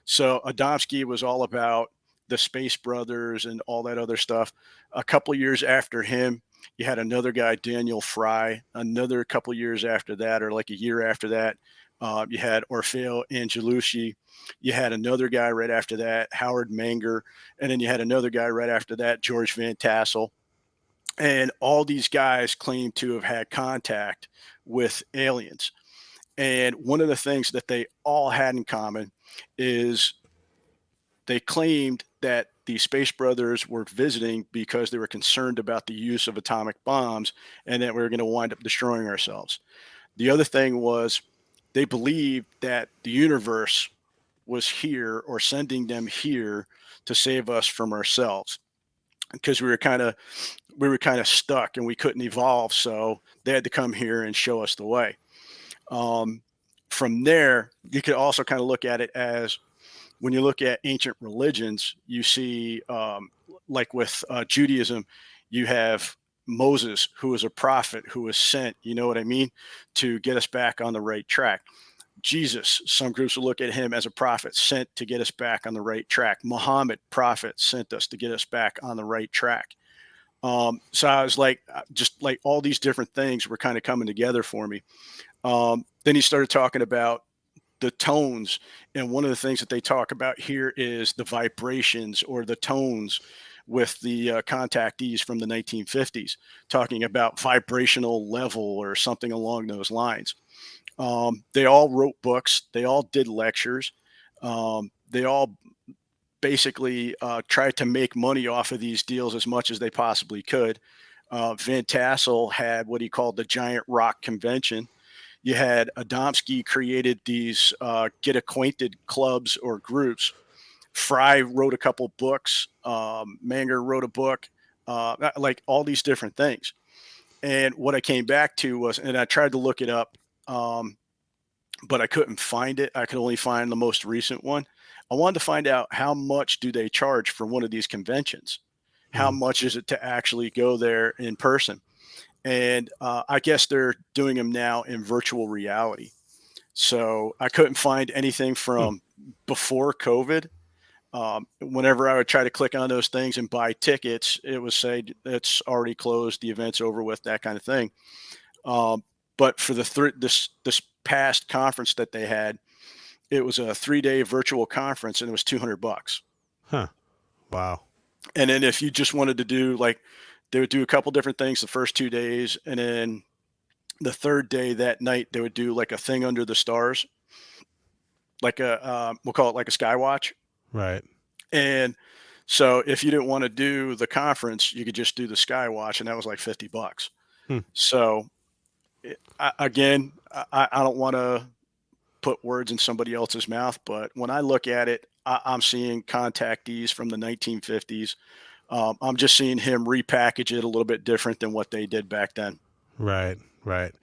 So Adamski was all about the Space Brothers and all that other stuff. A couple years after him, you had another guy, Daniel Fry. Another couple years after that, or like a year after that, you had Orfeo Angelucci. You had another guy right after that, Howard Menger. And then you had another guy right after that, George Van Tassel. And all these guys claim to have had contact with aliens. And one of the things that they all had in common is they claimed that the Space Brothers were visiting because they were concerned about the use of atomic bombs and that we were going to wind up destroying ourselves. The other thing was they believed that the universe was here or sending them here to save us from ourselves because we were kind of stuck and we couldn't evolve. So they had to come here and show us the way. From there, you could also kind of look at it as when you look at ancient religions, you see like with Judaism, you have Moses, who was a prophet, who was sent, you know what I mean, to get us back on the right track. Jesus, some groups will look at him as a prophet sent to get us back on the right track. Muhammad, prophet, sent us to get us back on the right track. So I was like, just like all these different things were kind of coming together for me. Then he started talking about the tones. And one of the things that they talk about here is the vibrations or the tones with the contactees from the 1950s, talking about vibrational level or something along those lines. They all wrote books. They all did lectures. They all basically tried to make money off of these deals as much as they possibly could. Van Tassel had what he called the Giant Rock Convention. You had Adamski created these get acquainted clubs or groups. Fry wrote a couple books. Menger wrote a book, like all these different things. And what I came back to was, and I tried to look it up, but I couldn't find it. I could only find the most recent one. I wanted to find out how much do they charge for one of these conventions? How much is it to actually go there in person? And I guess they're doing them now in virtual reality. So I couldn't find anything from before COVID. Whenever I would try to click on those things and buy tickets, it would say it's already closed, the event's over with, that kind of thing. But for this past conference that they had, it was a 3-day virtual conference and it was $200. Huh. Wow. And then if you just wanted to do like, they would do a couple different things the first 2 days. And then the third day that night, they would do like a thing under the stars, like we'll call it like a sky watch. Right. And so if you didn't want to do the conference, you could just do the sky watch. And that was like $50. So I don't want to put words in somebody else's mouth, but when I look at it, I'm seeing contactees from the 1950s. I'm just seeing him repackage it a little bit different than what they did back then. Right. Right.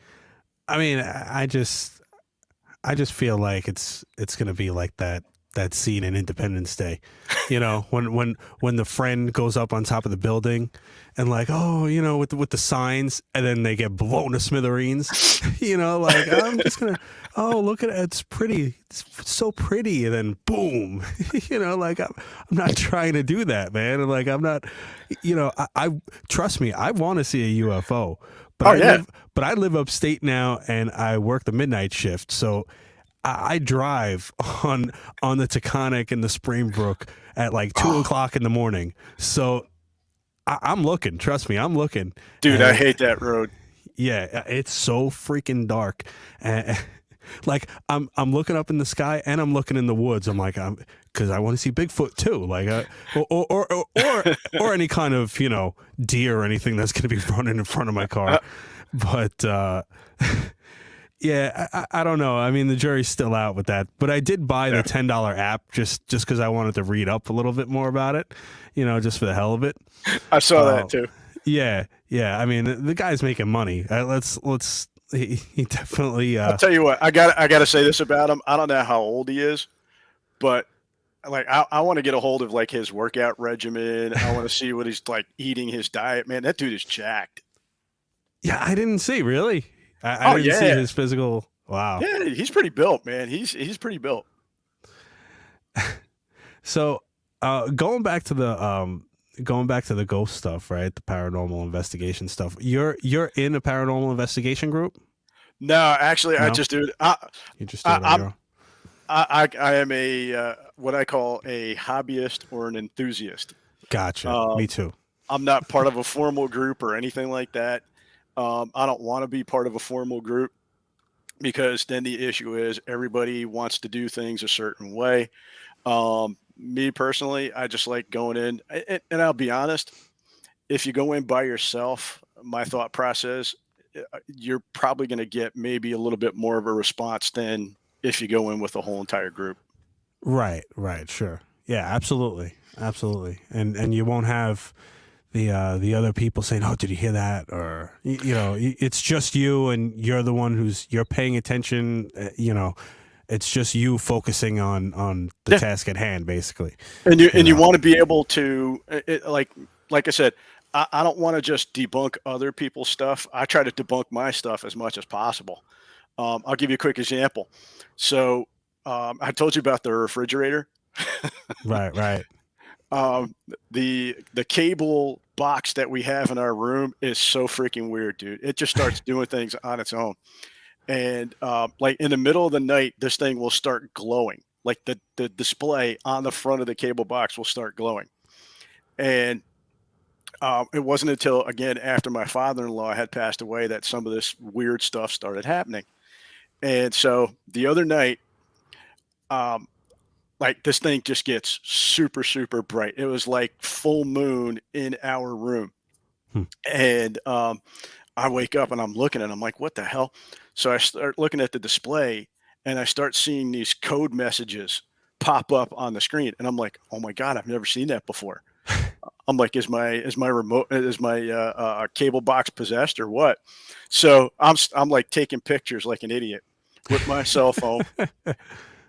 I mean, I just feel like it's going to be like that scene in Independence Day, you know, when the friend goes up on top of the building and like, oh, you know, with the signs, and then they get blown to smithereens, you know, like I'm just gonna, oh, look at it, it's pretty, it's so pretty, and then boom, you know, like I'm not trying to do that, man, and like I'm not, you know, I trust me, I want to see a UFO, but I live upstate now and I work the midnight shift, so I drive on the Taconic and the Springbrook at like 2 o'clock in the morning. So I'm looking, trust me, I'm looking. Dude, I hate that road. Yeah, it's so freaking dark. Like I'm looking up in the sky and I'm looking in the woods. I'm like, cause I want to see Bigfoot too. Like, or any kind of, you know, deer or anything that's going to be running in front of my car. But, yeah, I don't know. I mean, the jury's still out with that. But I did buy the $10 app just because I wanted to read up a little bit more about it, you know, just for the hell of it. I saw that too. Yeah. I mean, the guy's making money. Let's he definitely. I'll tell you what, I got to say this about him. I don't know how old he is, but like I want to get a hold of like his workout regimen. I want to see what he's like eating, his diet. Man, that dude is jacked. Yeah, I didn't see really. I Oh didn't see yeah, his physical. Wow. yeah, he's pretty built, man. He's pretty built. So, going back to the ghost stuff, right? The paranormal investigation stuff. You're in a paranormal investigation group? No, actually, I No, just do. you just do I it on your I'm own. I am a what I call a hobbyist or an enthusiast. Gotcha. Me Um, too. I'm not part of a formal group or anything like that. I don't want to be part of a formal group because then the issue is everybody wants to do things a certain way. Me personally, I just like going in, and I'll be honest, if you go in by yourself, my thought process, you're probably going to get maybe a little bit more of a response than if you go in with the whole entire group. Right, right, sure. Yeah, absolutely. Absolutely. And you won't have the other people saying, "Oh, did you hear that?" Or it's just you and you're the one you're paying attention, it's just you focusing on the Yeah, task at hand basically, you and you know. want to be able to like I said, I don't want to just debunk other people's stuff. I try to debunk my stuff as much as possible. I'll give you a quick example. So I told you about the refrigerator. Right, right. Um, the cable box that we have in our room is so freaking weird, dude. It just starts doing things on its own. And like in the middle of the night, this thing will start glowing. Like the display on the front of the cable box will start glowing. And it wasn't until again after my father-in-law had passed away that some of this weird stuff started happening. And so the other night, um, like this thing just gets super, super bright. It was like full moon in our room. Hmm. And I wake up and I'm looking and I'm like, what the hell? So I start looking at the display and I start seeing these code messages pop up on the screen. And I'm like, oh my God, I've never seen that before. I'm like, is my cable box possessed or what? So I'm like taking pictures like an idiot with my cell phone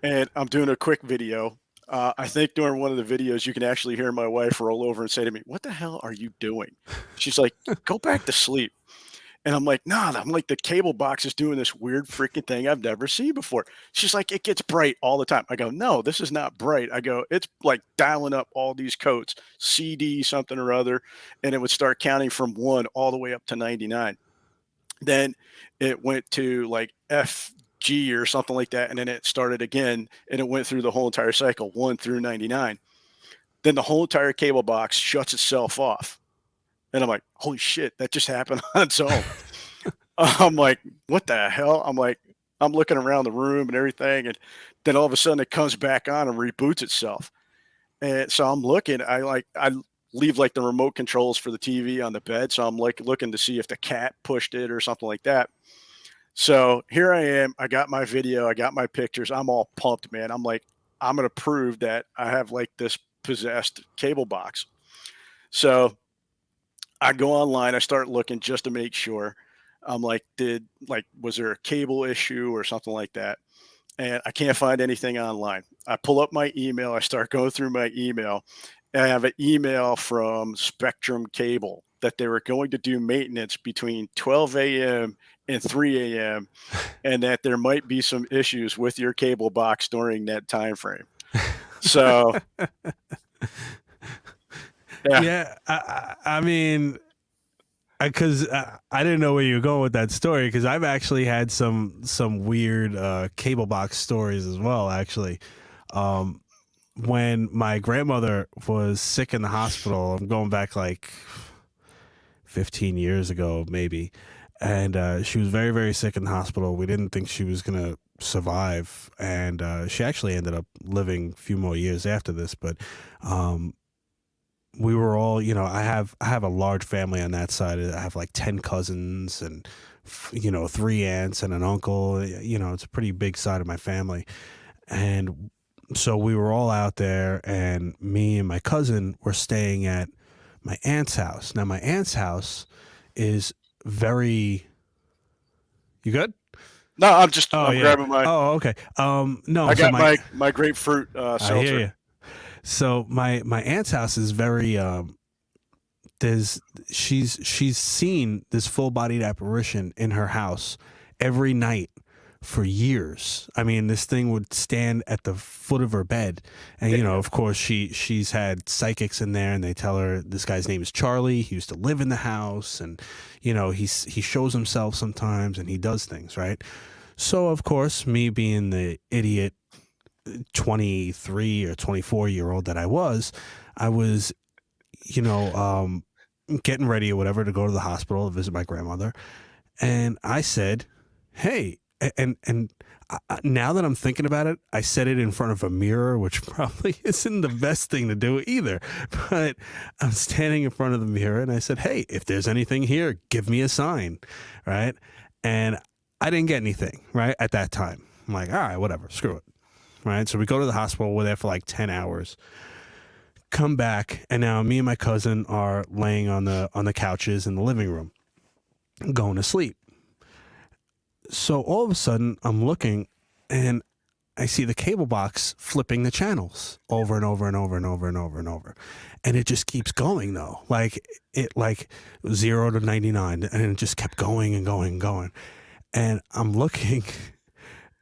and I'm doing a quick video. I think during one of the videos, you can actually hear my wife roll over and say to me, "What the hell are you doing?" She's like, "Go back to sleep." And I'm like, "Nah." I'm like, "The cable box is doing this weird freaking thing I've never seen before." She's like, "It gets bright all the time." I go, "No, this is not bright." I go, "It's like dialing up all these codes, CD something or other, and it would start counting from 1 all the way up to 99." Then it went to like FG or something like that, and then it started again, and it went through the whole entire cycle, 1 through 99. Then the whole entire cable box shuts itself off, and I'm like, "Holy shit, that just happened on its own." I'm like, "What the hell?" I'm like, I'm looking around the room and everything, and then all of a sudden it comes back on and reboots itself. And so I'm looking, I leave like the remote controls for the TV on the bed, so I'm like looking to see if the cat pushed it or something like that. So here I am. I got my video. I got my pictures. I'm all pumped, man. I'm like, I'm going to prove that I have like this possessed cable box. So I go online. I start looking just to make sure. I'm like, was there a cable issue or something like that? And I can't find anything online. I pull up my email. I start going through my email. And I have an email from Spectrum Cable that they were going to do maintenance between 12 a.m. and 3 a.m. and that there might be some issues with your cable box during that time frame. So, yeah, Yeah, I mean, because I didn't know where you were going with that story, because I've actually had some weird cable box stories as well. Actually, um, when my grandmother was sick in the hospital, I'm going back like 15 years ago, maybe, and she was very, very sick in the hospital. We didn't think she was gonna survive, and she actually ended up living a few more years after this. But um, we were all, I have a large family on that side. I have like 10 cousins and 3 aunts and an uncle. It's a pretty big side of my family. And so we were all out there, and me and my cousin were staying at my aunt's house. Now my aunt's house is very, You good? No, Oh I'm yeah. grabbing my. Oh okay. No. I So got my grapefruit I hear seltzer. you. So my aunt's house is very there's she's seen this full bodied apparition in her house every night for years. I mean, this thing would stand at the foot of her bed, and you know, Damn. of course, she's had psychics in there, and they tell her this guy's name is Charlie. He used to live in the house, and you know, he shows himself sometimes, and he does things right. So of course, me being the idiot 23 or 24-year old that I was, you know, getting ready or whatever to go to the hospital to visit my grandmother. And I said, hey, now that I'm thinking about it, I said it in front of a mirror, which probably isn't the best thing to do either. But I'm standing in front of the mirror and I said, hey, if there's anything here, give me a sign. Right. And I didn't get anything right at that time. I'm like, all right, whatever, screw it. Right. So we go to the hospital. We're there for like 10 hours. Come back, and now me and my cousin are laying on the couches in the living room, going to sleep. So all of a sudden, I'm looking, and I see the cable box flipping the channels over and over and over and over and over and over, and it just keeps going though, like 0 to 99, and it just kept going and going and going. And I'm looking,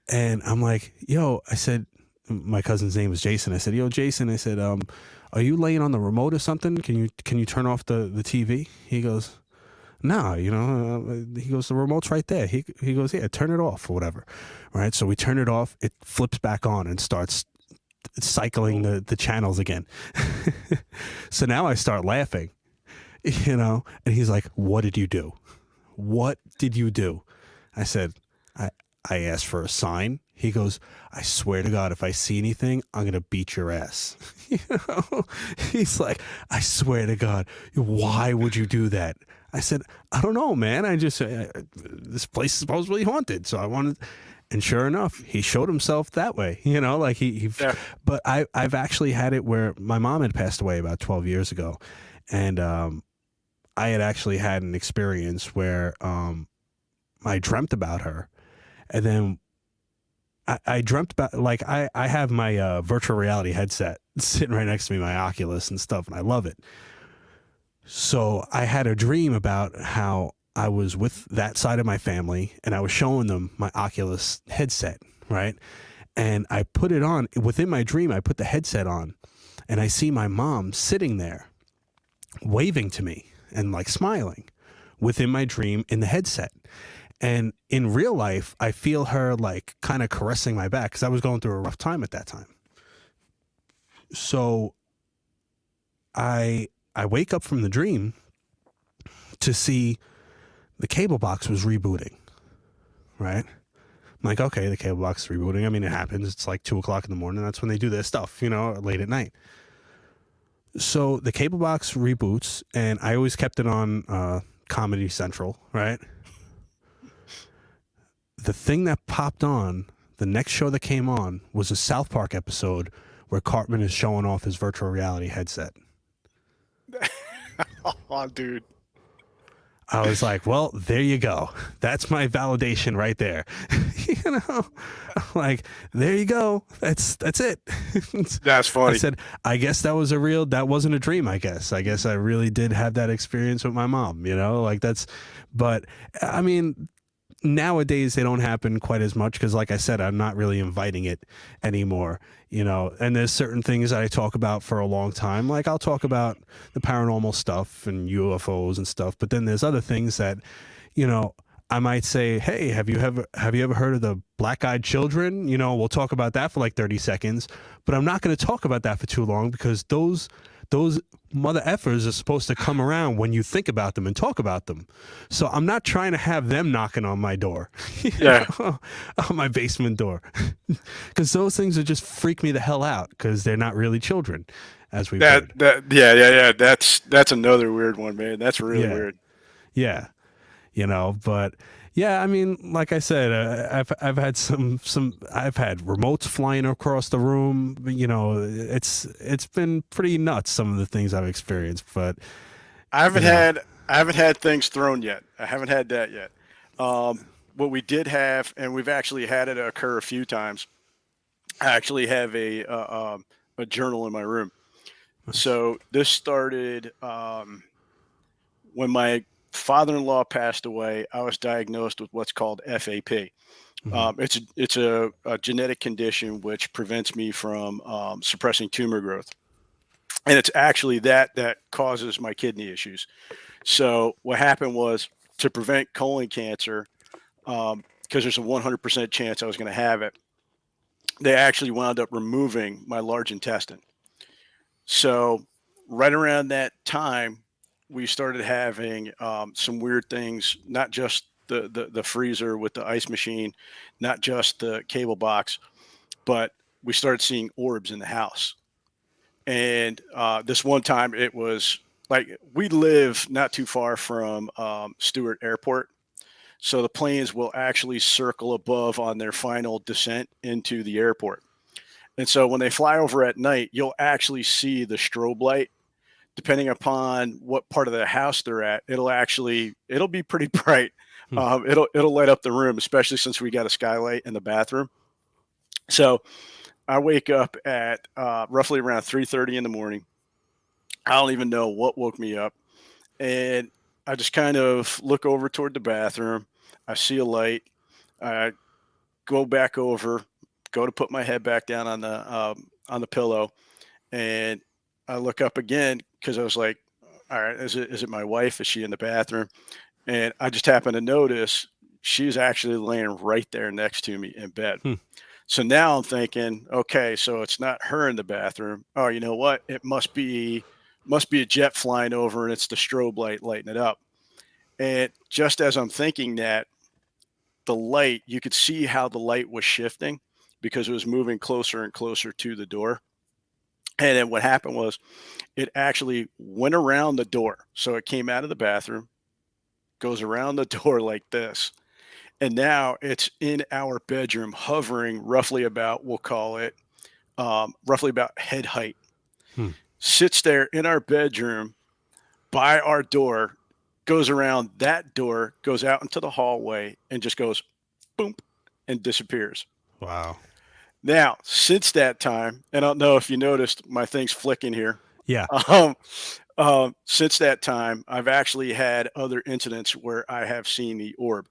and I'm like, "Yo," I said, my cousin's name was Jason. I said, "Yo, Jason," I said, "Are you laying on the remote or something? Can you turn off the TV?" He goes, "No, you know." He goes, "The remote's right there." He goes, "Yeah, turn it off or whatever." Right. So we turn it off. It flips back on and starts cycling the channels again. So now I start laughing, you know, and he's like, "What did you do? What did you do?" I said, I asked for a sign. He goes, "I swear to God, if I see anything, I'm going to beat your ass." You know, he's like, "I swear to God, why would you do that?" I said, "I don't know, man. I just, this place is supposedly haunted. So I wanted," and sure enough, he showed himself that way, you know, like Yeah. but I've actually had it where my mom had passed away about 12 years ago. And, I had actually had an experience where, I dreamt about her. And then I dreamt about, like, I have my virtual reality headset sitting right next to me, my Oculus and stuff, and I love it. So I had a dream about how I was with that side of my family and I was showing them my Oculus headset, right? And I put it on within my dream. I put the headset on and I see my mom sitting there waving to me and like smiling within my dream in the headset. And in real life, I feel her like kind of caressing my back because I was going through a rough time at that time. So I wake up from the dream to see the cable box was rebooting, right? I'm like, okay, the cable box is rebooting. I mean, it happens. It's like 2:00 in the morning. That's when they do their stuff, you know, late at night. So the cable box reboots, and I always kept it on Comedy Central, right? The thing that popped on, the next show that came on, was a South Park episode where Cartman is showing off his virtual reality headset. Oh, dude. I was like, well, there you go. That's my validation right there. You know, like, there you go. That's it. That's funny. I said, I guess that wasn't a dream. I guess I really did have that experience with my mom, you know, like but I mean, nowadays they don't happen quite as much because, like I said, I'm not really inviting it anymore, you know. And there's certain things that I talk about for a long time, like I'll talk about the paranormal stuff and UFOs and stuff, but then there's other things that, you know, I might say, hey, have you ever heard of the black-eyed children? You know, we'll talk about that for like 30 seconds, but I'm not going to talk about that for too long because those mother effers are supposed to come around when you think about them and talk about them. So I'm not trying to have them knocking on my door, Yeah. on my basement door, because those things would just freak me the hell out because they're not really children, as we've heard. Yeah. That's another weird one, man. That's really weird. Yeah. You know, but yeah, I mean, like I said, I've had I've had remotes flying across the room. You know, it's been pretty nuts, some of the things I've experienced. But I haven't had things thrown yet. I haven't had that yet. what we did have, and we've actually had it occur a few times. I actually have a journal in my room. Nice. So this started when my father-in-law passed away. I was diagnosed with what's called FAP. Hmm. It's a genetic condition which prevents me from suppressing tumor growth, and it's actually that causes my kidney issues. So what happened was, to prevent colon cancer, because there's a 100% chance I was going to have it, they actually wound up removing my large intestine. So right around that time, we started having some weird things, not just the freezer with the ice machine, not just the cable box, but we started seeing orbs in the house. And this one time, it was like, we live not too far from Stewart Airport. So the planes will actually circle above on their final descent into the airport. And so when they fly over at night, you'll actually see the strobe light. Depending upon what part of the house they're at, it'll be pretty bright. Hmm. It'll light up the room, especially since we got a skylight in the bathroom. So I wake up at roughly around 3:30 in the morning. I don't even know what woke me up, and I just kind of look over toward the bathroom. I see a light. I go back over, go to put my head back down on the pillow, and I look up again because I was like, "All right, is it my wife? Is she in the bathroom?" And I just happened to notice she's actually laying right there next to me in bed. Hmm. So now I'm thinking, okay, so it's not her in the bathroom. Oh, you know what? It must be a jet flying over, and it's the strobe light lighting it up. And just as I'm thinking that, the light, you could see how the light was shifting because it was moving closer and closer to the door. And then what happened was, it actually went around the door. So it came out of the bathroom, goes around the door like this. And now it's in our bedroom, hovering roughly about, we'll call it roughly about head height. Hmm. Sits there in our bedroom by our door, goes around that door, goes out into the hallway, and just goes boom and disappears. Wow. Now, since that time, and I don't know if you noticed my thing's flicking here. Yeah. Um, since that time, I've actually had other incidents where I have seen the orb.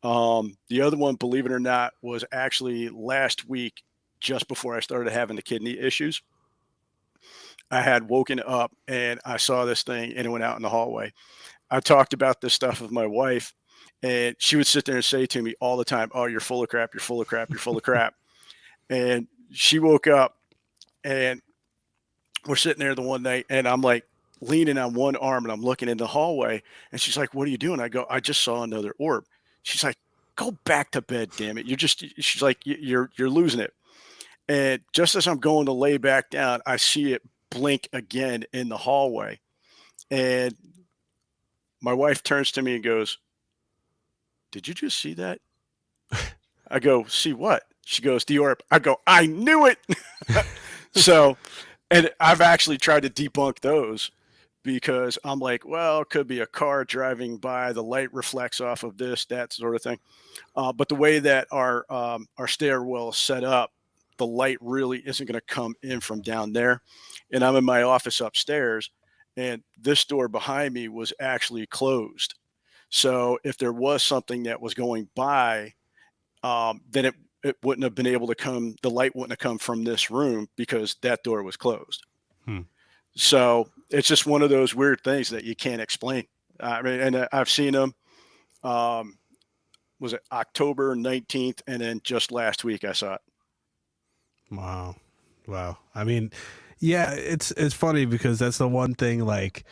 The other one, believe it or not, was actually last week, just before I started having the kidney issues. I had woken up and I saw this thing, and it went out in the hallway. I talked about this stuff with my wife, and she would sit there and say to me all the time, "Oh, you're full of crap. You're full of crap. You're full of crap." And she woke up, and we're sitting there the one night, and I'm like leaning on one arm, and I'm looking in the hallway, and she's like, "What are you doing?" I go, "I just saw another orb." She's like, "Go back to bed, damn it. She's like, You're losing it." And just as I'm going to lay back down, I see it blink again in the hallway. And my wife turns to me and goes, "Did you just see that?" I go, "See what?" She goes, "The orb." I go, "I knew it." So, and I've actually tried to debunk those because I'm like, well, it could be a car driving by, the light reflects off of this, that sort of thing. But the way that our stairwell is set up, the light really isn't going to come in from down there. And I'm in my office upstairs, and this door behind me was actually closed. So if there was something that was going by, then it wouldn't have been able to come. The light wouldn't have come from this room because that door was closed. Hmm. So it's just one of those weird things that you can't explain. I mean, and I've seen them. Um, was it October 19th? And then just last week I saw it. Wow. Wow. I mean, yeah, it's funny because that's the one thing, like,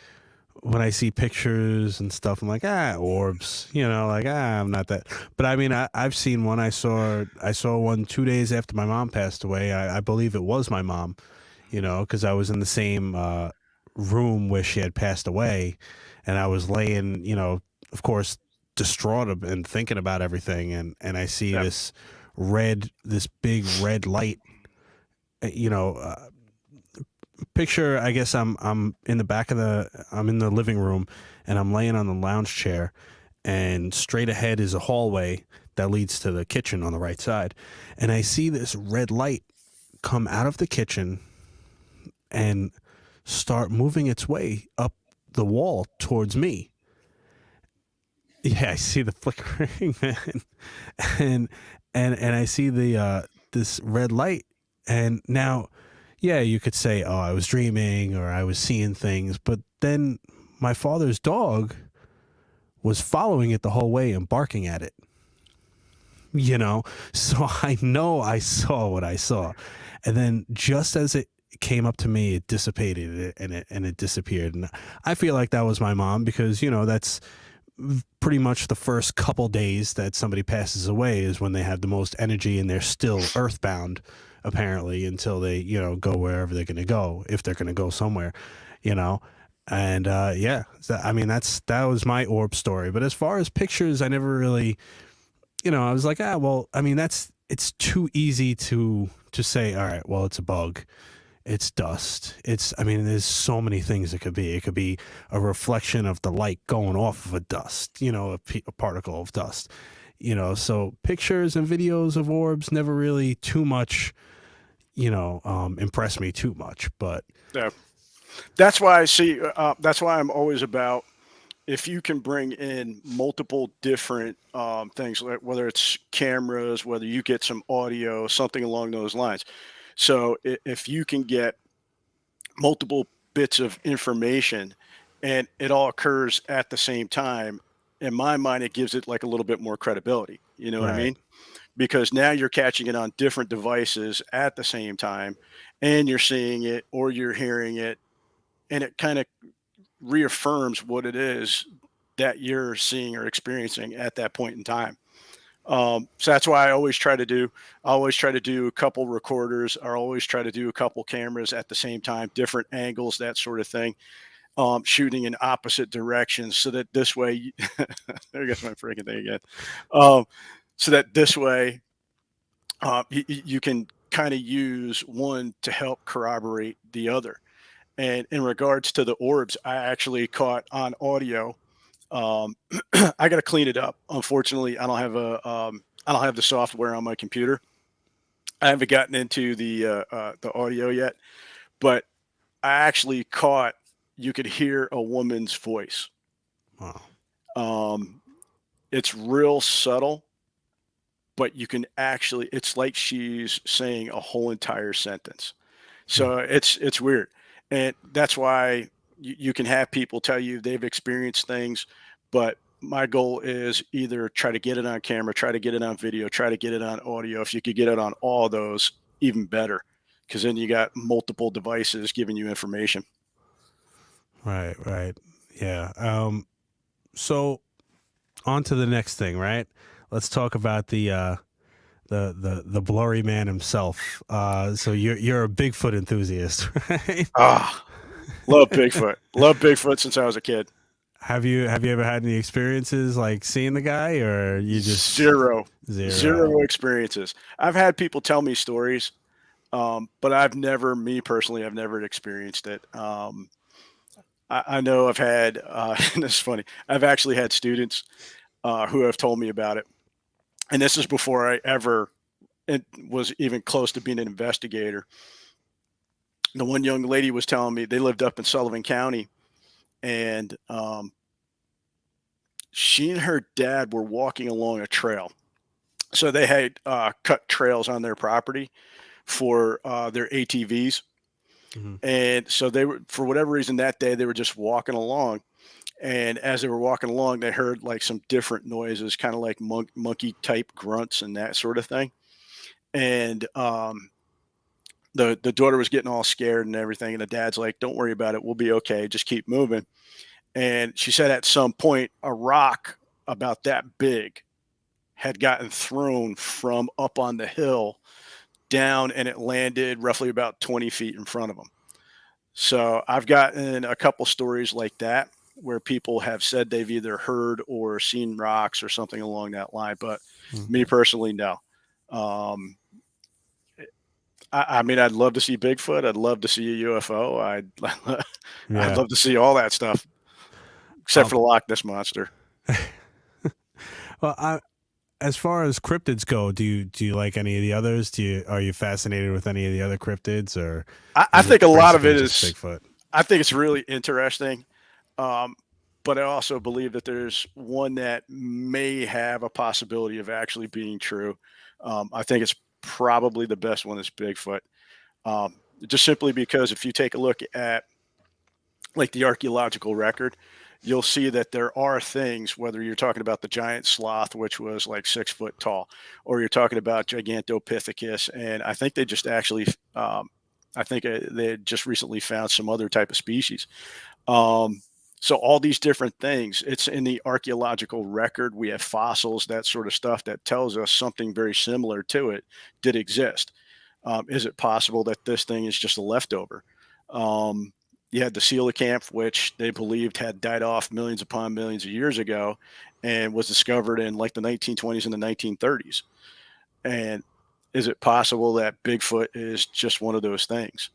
when I see pictures and stuff, I'm like, orbs, like, I'm not that. But I mean, I've seen one. I saw one 2 days after my mom passed away. I believe it was my mom, because I was in the same room where she had passed away, and I was laying, of course, distraught and thinking about everything, and I see Yeah. this big red light, you know. Picture, I guess I'm in the I'm in the living room, and I'm laying on the lounge chair, and straight ahead is a hallway that leads to the kitchen on the right side. And I see this red light come out of the kitchen and start moving its way up the wall towards me. Yeah, I see the flickering, man. and and I see the this red light. And now, yeah, you could say, oh, I was dreaming or I was seeing things, but then my father's dog was following it the whole way and barking at it. You know, so I know I saw what I saw. And then just as it came up to me, it dissipated and it disappeared. And I feel like that was my mom, because, you know, that's pretty much the first couple days that somebody passes away is when they have the most energy, and they're still earthbound apparently until they, you know, go wherever they're going to go, if they're going to go somewhere, you know. And yeah, I mean, that was my orb story. But as far as pictures, I never really, you know, I was like, well, I mean, it's too easy to say, all right, well, it's a bug, it's dust. I mean, there's so many things it could be. It could be a reflection of the light going off of a dust, you know, a particle of dust, you know. So pictures and videos of orbs never really too much, you know, impressed me too much. But Yeah. That's why I see. That's why I'm always about, if you can bring in multiple different things, like whether it's cameras, whether you get some audio, something along those lines. So if you can get multiple bits of information and it all occurs at the same time, in my mind, it gives it like a little bit more credibility. You know what I right, mean? Because now you're catching it on different devices at the same time, and you're seeing it or you're hearing it, and it kind of reaffirms what it is that you're seeing or experiencing at that point in time. So that's why I always try to do a couple recorders. I always try to do a couple cameras at the same time, different angles, that sort of thing. Shooting in opposite directions, so that this way, there goes my freaking thing again. Um, so that this way, you can kind of use one to help corroborate the other. And in regards to the orbs, I actually caught on audio. um, I got to clean it up. Unfortunately, I don't have the software on my computer. I haven't gotten into the audio yet, but I actually caught. You could hear a woman's voice. wow, Um, it's real subtle, but you can actually. It's like she's saying a whole entire sentence. hmm, So it's weird, and that's why you can have people tell you they've experienced things, but my goal is either try to get it on camera, try to get it on video, try to get it on audio. If you could get it on all of those, even better, because then you got multiple devices giving you information. right, right, yeah. So on to the next thing, right? Let's talk about the blurry man himself. So you're a Bigfoot enthusiast, right? Ah, love Bigfoot. Love Bigfoot since I was a kid. Have you ever had any experiences like seeing the guy, or you just Zero, zero? zero experiences. I've had people tell me stories, but me personally, I've never experienced it. I know I've had, and it's funny, I've actually had students who have told me about it. And this is before I ever was even close to being an investigator. The one young lady was telling me they lived up in Sullivan County, and she and her dad were walking along a trail. So they had cut trails on their property for their ATVs. Hmm. And so they were, for whatever reason that day, they were just walking along. And as they were walking along, they heard like some different noises, kind of like monkey type grunts and that sort of thing. And the daughter was getting all scared and everything, and the dad's like, "Don't worry about it. We'll be okay. Just keep moving." And she said at some point, a rock about that big had gotten thrown from up on the hill down, and it landed roughly about 20 feet in front of them. So I've gotten a couple stories like that where people have said they've either heard or seen rocks or something along that line. But me personally, no. Um, I mean, I'd love to see Bigfoot. I'd love to see a UFO. I'd Yeah. love to see all that stuff, except Um, for the Loch Ness monster. well, as far as cryptids go, do you like any of the others? Are you fascinated with any of the other cryptids, or I is it think a lot of basically it just is. Bigfoot? I think it's really interesting. Um, but I also believe that there's one that may have a possibility of actually being true. I think it's probably the best one is Bigfoot. Just simply because if you take a look at like the archaeological record, you'll see that there are things, whether you're talking about the giant sloth, which was like 6 foot tall, or you're talking about Gigantopithecus. And I think they just actually, I think they had just recently found some other type of species. Um, so all these different things, it's in the archaeological record. We have fossils, that sort of stuff that tells us something very similar to it did exist. Is it possible that this thing is just a leftover? Um, you had the coelacanth, which they believed had died off millions upon millions of years ago, and was discovered in like the 1920s and the 1930s. And is it possible that Bigfoot is just one of those things?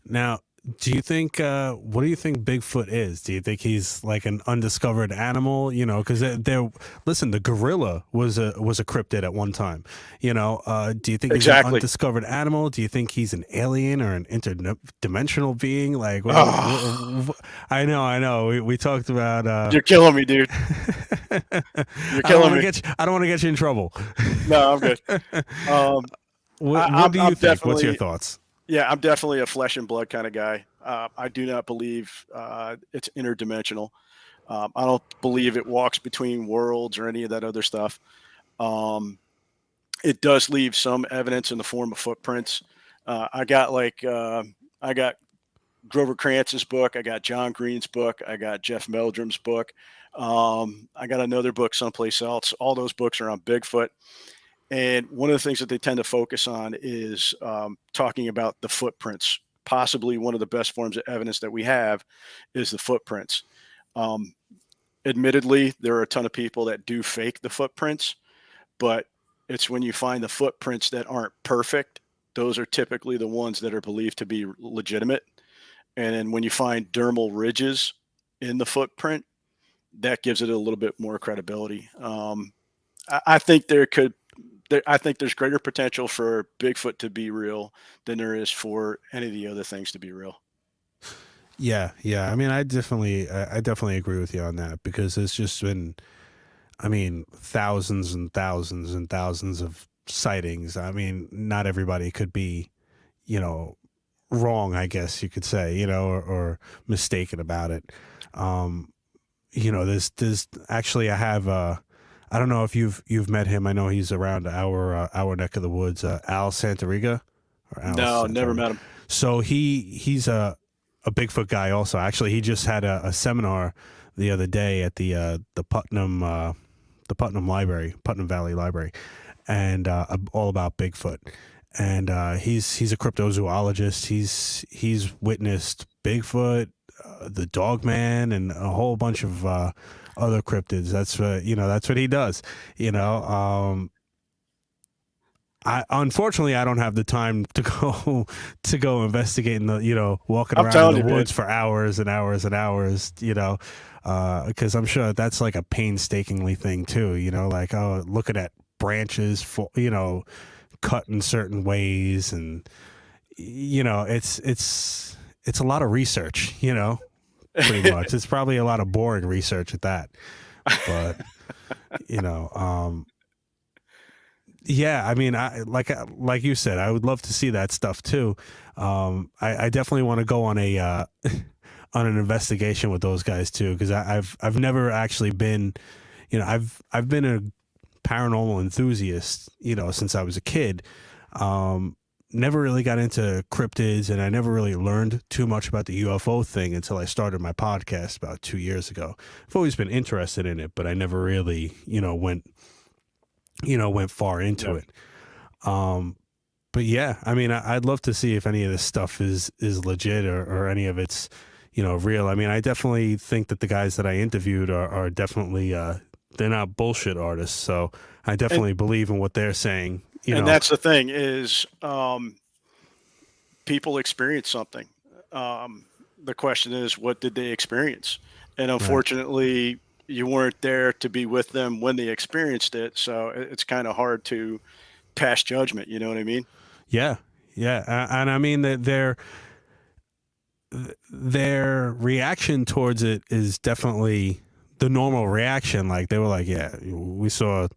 Now, do you think what do you think Bigfoot is? Do you think he's like an undiscovered animal? You know, because they're listen, the gorilla was a cryptid at one time. You know, do you think he's an Exactly. undiscovered animal? Do you think he's an alien or an interdimensional being? Like, Oh, I know. We talked about. you're killing me, dude. You're I don't want killing to me. get you. I don't want to get you in trouble. No, I'm good. Um, What do you I'm think? What's your definitely, thoughts? yeah, I'm definitely a flesh and blood kind of guy. I do not believe it's interdimensional. I don't believe it walks between worlds or any of that other stuff. Um, it does leave some evidence in the form of footprints. I got I got Grover Crantz's book. I got John Green's book. I got Jeff Meldrum's book. I got another book someplace else. All those books are on Bigfoot. And one of the things that they tend to focus on is talking about the footprints. Possibly one of the best forms of evidence that we have is the footprints. Um, Admittedly, there are a ton of people that do fake the footprints, but it's when you find the footprints that aren't perfect, those are typically the ones that are believed to be legitimate. And then when you find dermal ridges in the footprint, that gives it a little bit more credibility. I think I think there's greater potential for Bigfoot to be real than there is for any of the other things to be real. Yeah, yeah. I mean, I definitely agree with you on that because it's just been, I mean, thousands and thousands and thousands of sightings. I mean, not everybody could be, you know, wrong, I guess you could say, or mistaken about it. Um, there's actually, I don't know if you've met him. I know he's around our neck of the woods, Al Santariga or Al No, never Santariga. met him. So he's a Bigfoot guy also. Actually, he just had a seminar the other day at the Putnam Library, Putnam Valley Library, and all about Bigfoot. And he's a cryptozoologist. He's witnessed Bigfoot, the Dogman, and a whole bunch of other cryptids. That's what he does. You know, I unfortunately I don't have the time to go investigate in the walking I'm around in telling the you, man. woods for hours and hours and hours, because I'm sure that's like a painstakingly thing too, like, oh, looking at branches for cut in certain ways, and it's a lot of research, pretty much. It's probably a lot of boring research at that, but you know yeah, I mean, like you said, I would love to see that stuff too. I definitely want to go on a on an investigation with those guys too, because I've never actually been, I've been a paranormal enthusiast, since I was a kid. Never really got into cryptids, and I never really learned too much about the UFO thing until I started my podcast about 2 years ago. I've always been interested in it, but I never really, went far into Yep. it. But yeah, I mean, I'd love to see if any of this stuff is legit, or any of it's, real. I mean, I definitely think that the guys that I interviewed are definitely, they're not bullshit artists. So I And definitely believe in what they're saying, and that's the thing is people experience something. The question is, what did they experience? And Right. unfortunately, you weren't there to be with them when they experienced it. So it's kind of hard to pass judgment. You know what I mean? Yeah, yeah, and I mean that their reaction towards it is definitely the normal reaction. Like they were like, yeah, we saw.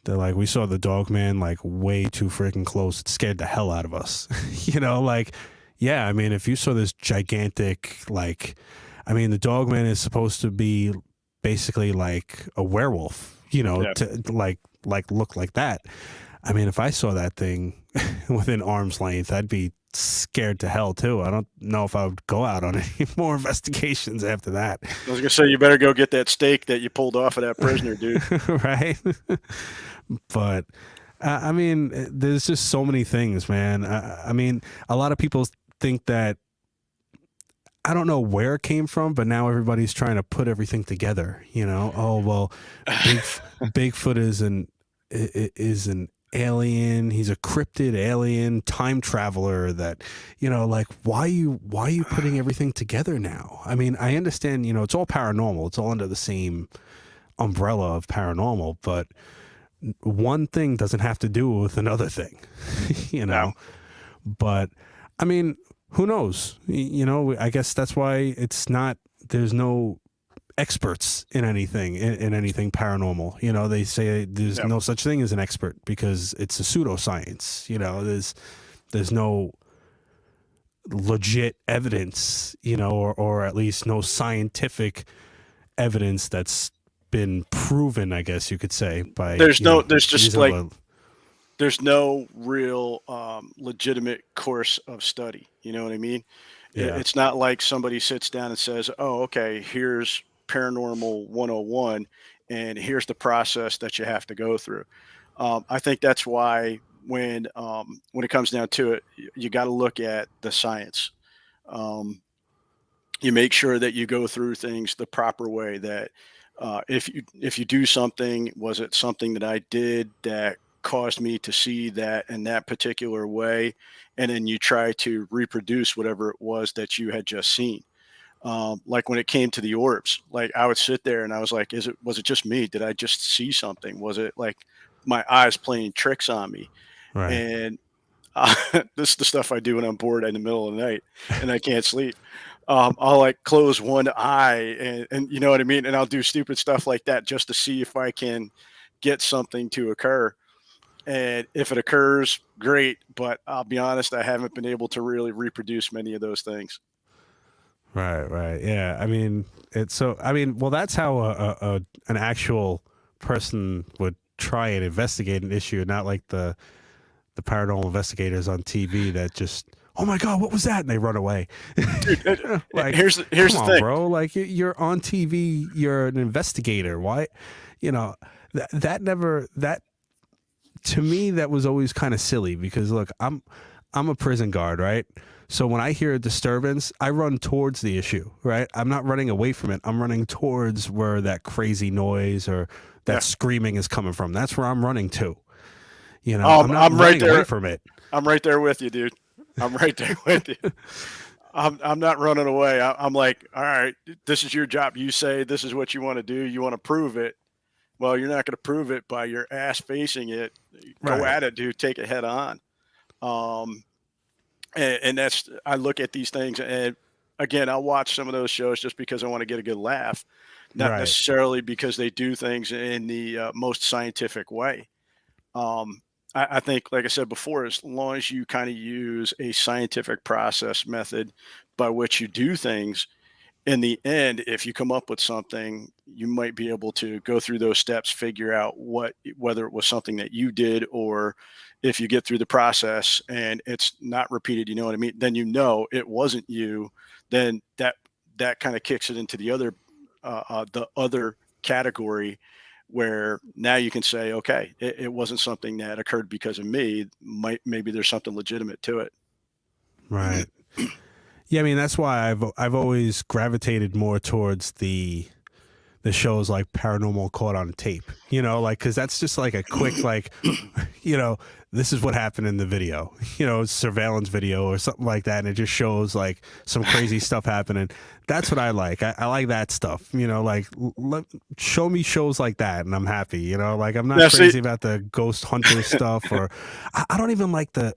They're like, we saw the dog man like way too freaking close. It scared the hell out of us. You know, like, yeah, I mean, if you saw this gigantic, like, I mean, the dog man is supposed to be basically like a werewolf, you know, Yeah. to like look like that. I mean, if I saw that thing within arm's length, I'd be scared to hell too. I don't know if I would go out on any more investigations after that. I was gonna say you better go get that steak that you pulled off of that prisoner, dude. Right? But I mean, there's just so many things, man. I mean, a lot of people think that I don't know where it came from, but now everybody's trying to put everything together. You know, oh well, Bigfoot is an alien. He's a cryptid alien time traveler. That, you know, like why are you putting everything together now? I mean, I understand. You know, it's all paranormal. It's all under the same umbrella of paranormal, but one thing doesn't have to do with another thing, you know. No. But I mean, who knows? You know, I guess that's why there's no experts in anything in anything paranormal. You know, they say there's Yep. no such thing as an expert because it's a pseudoscience. You know, there's no legit evidence, you know, or at least no scientific evidence that's been proven, I guess you could say, by There's there's just like there's no real legitimate course of study. You know what I mean? Yeah. It's not like somebody sits down and says, "Oh, okay, here's paranormal 101, and here's the process that you have to go through." I think that's why when it comes down to it, you got to look at the science. Um, you make sure that you go through things the proper way. That if you do something, was it something that I did that caused me to see that in that particular way, and then you try to reproduce whatever it was that you had just seen. Like when it came to the orbs, like I would sit there and I was like, was it just me? Did I just see something? Was it like my eyes playing tricks on me? Right. And this is the stuff I do when I'm bored in the middle of the night and I can't sleep. I'll like close one eye and you know what I mean? And I'll do stupid stuff like that just to see if I can get something to occur. And if it occurs, great. But I'll be honest, I haven't been able to really reproduce many of those things. Right. Yeah. I mean, well, that's how an actual person would try and investigate an issue, not like the paranormal investigators on TV that just, oh my God, what was that? And they run away. Dude, Like, here's the come on, thing. bro. Like you're on TV, you're an investigator. Why, you know, that to me, that was always kind of silly because look, I'm a prison guard, right? So when I hear a disturbance, I run towards the issue, right? I'm not running away from it. I'm running towards where that crazy noise or that screaming is coming from. That's where I'm running to. You know, I'm not I'm right running there. away from it. I'm right there with you, dude. I'm right there with you. I'm not running away. I'm like, all right, this is your job. You say this is what you want to do. You want to prove it. Well, you're not going to prove it by your ass facing it. Go Right. at it, dude. Take it head on. Um, and that's I look at these things, and again, I'll watch some of those shows just because I want to get a good laugh, not Right. necessarily because they do things in the most scientific way. I think, like I said before, as long as you kind of use a scientific process method by which you do things, in the end, if you come up with something, you might be able to go through those steps, figure out whether it was something that you did, or if you get through the process and it's not repeated, you know what I mean? Then you know it wasn't you. Then that kind of kicks it into the other category where now you can say, okay, it wasn't something that occurred because of me. Maybe there's something legitimate to it. Right. Yeah, I mean that's why I've always gravitated more towards the the shows like Paranormal Caught on Tape, you know, like, cause that's just like a quick, like, you know, this is what happened in the video, you know, surveillance video or something like that. And it just shows like some crazy stuff happening. That's what I like. I like that stuff, you know, like show me shows like that and I'm happy, you know, like I'm not crazy about the ghost hunter stuff, or I don't even like the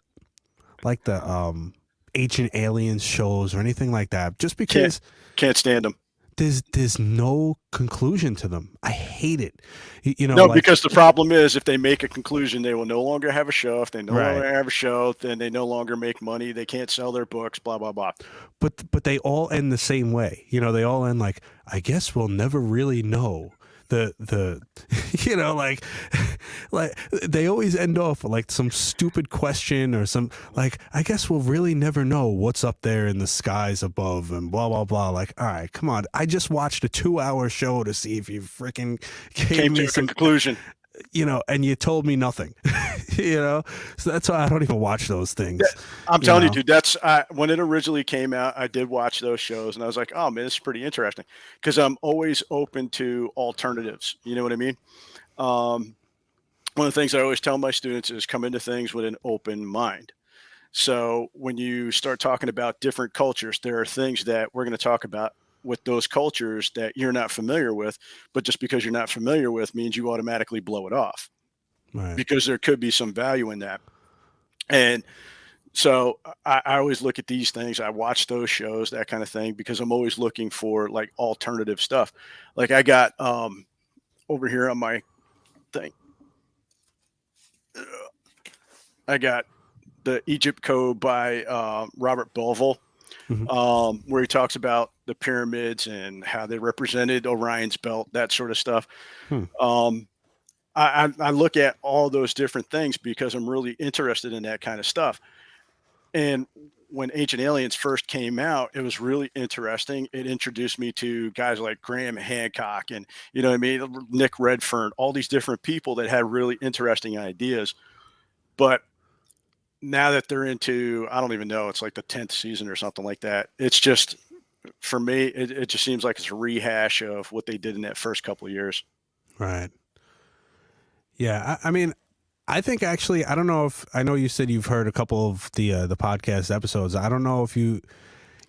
ancient aliens shows or anything like that, just because can't stand them. There's no conclusion to them. I hate it. You know, no, like, because the problem is if they make a conclusion, they will no longer have a show. If they no Right. longer have a show, then they no longer make money. They can't sell their books, blah, blah, blah. But they all end the same way. You know, they all end like, I guess we'll never really know. The you know, like they always end off with like some stupid question or some, like, I guess we'll really never know what's up there in the skies above and blah blah blah. Like, all right, come on, I just watched a 2-hour show to see if you freaking Came to a conclusion, you know, and you told me nothing. You know, so that's why I don't even watch those things. I'm telling you, dude, that's when it originally came out, I did watch those shows and I was like, oh man, this is pretty interesting, because I'm always open to alternatives. You know what I mean? One of the things I always tell my students is come into things with an open mind. So when you start talking about different cultures, there are things that we're going to talk about with those cultures that you're not familiar with, but just because you're not familiar with means you automatically blow it off. Right. Because there could be some value in that. And so I always look at these things. I watch those shows, that kind of thing, because I'm always looking for like alternative stuff. Like I got over here on my thing, I got the Egypt Code by Robert Belleville, where he talks about the pyramids and how they represented Orion's belt, that sort of stuff. I look at all those different things because I'm really interested in that kind of stuff. And when Ancient Aliens first came out, it was really interesting. It introduced me to guys like Graham Hancock and, you know what I mean, Nick Redfern, all these different people that had really interesting ideas. But now that they're into, I don't even know, it's like the 10th season or something like that. It's just, for me, it just seems like it's a rehash of what they did in that first couple of years. Right. Yeah, I mean, I think actually, I don't know if, I know you said you've heard a couple of the podcast episodes. I don't know if you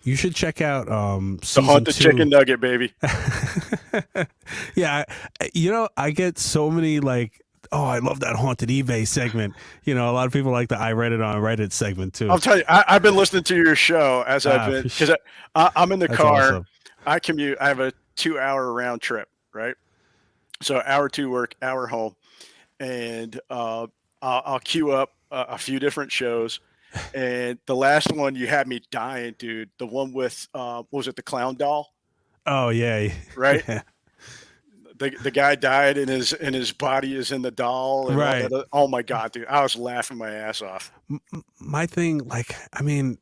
should check out The Haunted Chicken Nugget, baby. Yeah, you know, I get so many like, oh, I love that Haunted eBay segment. You know, a lot of people like the I Read It on Reddit segment too. I'll tell you, I've been listening to your show as I've been, because I'm in the car. Awesome. I commute. I have a 2-hour round trip, right? So hour to work, hour home. And I'll queue up a few different shows. And the last one, you had me dying, dude. The one with, what was it, the clown doll? Oh, yeah. Right? Yeah. The guy died and his body is in the doll. And Right. Oh, my God, dude. I was laughing my ass off. My thing, like, I mean,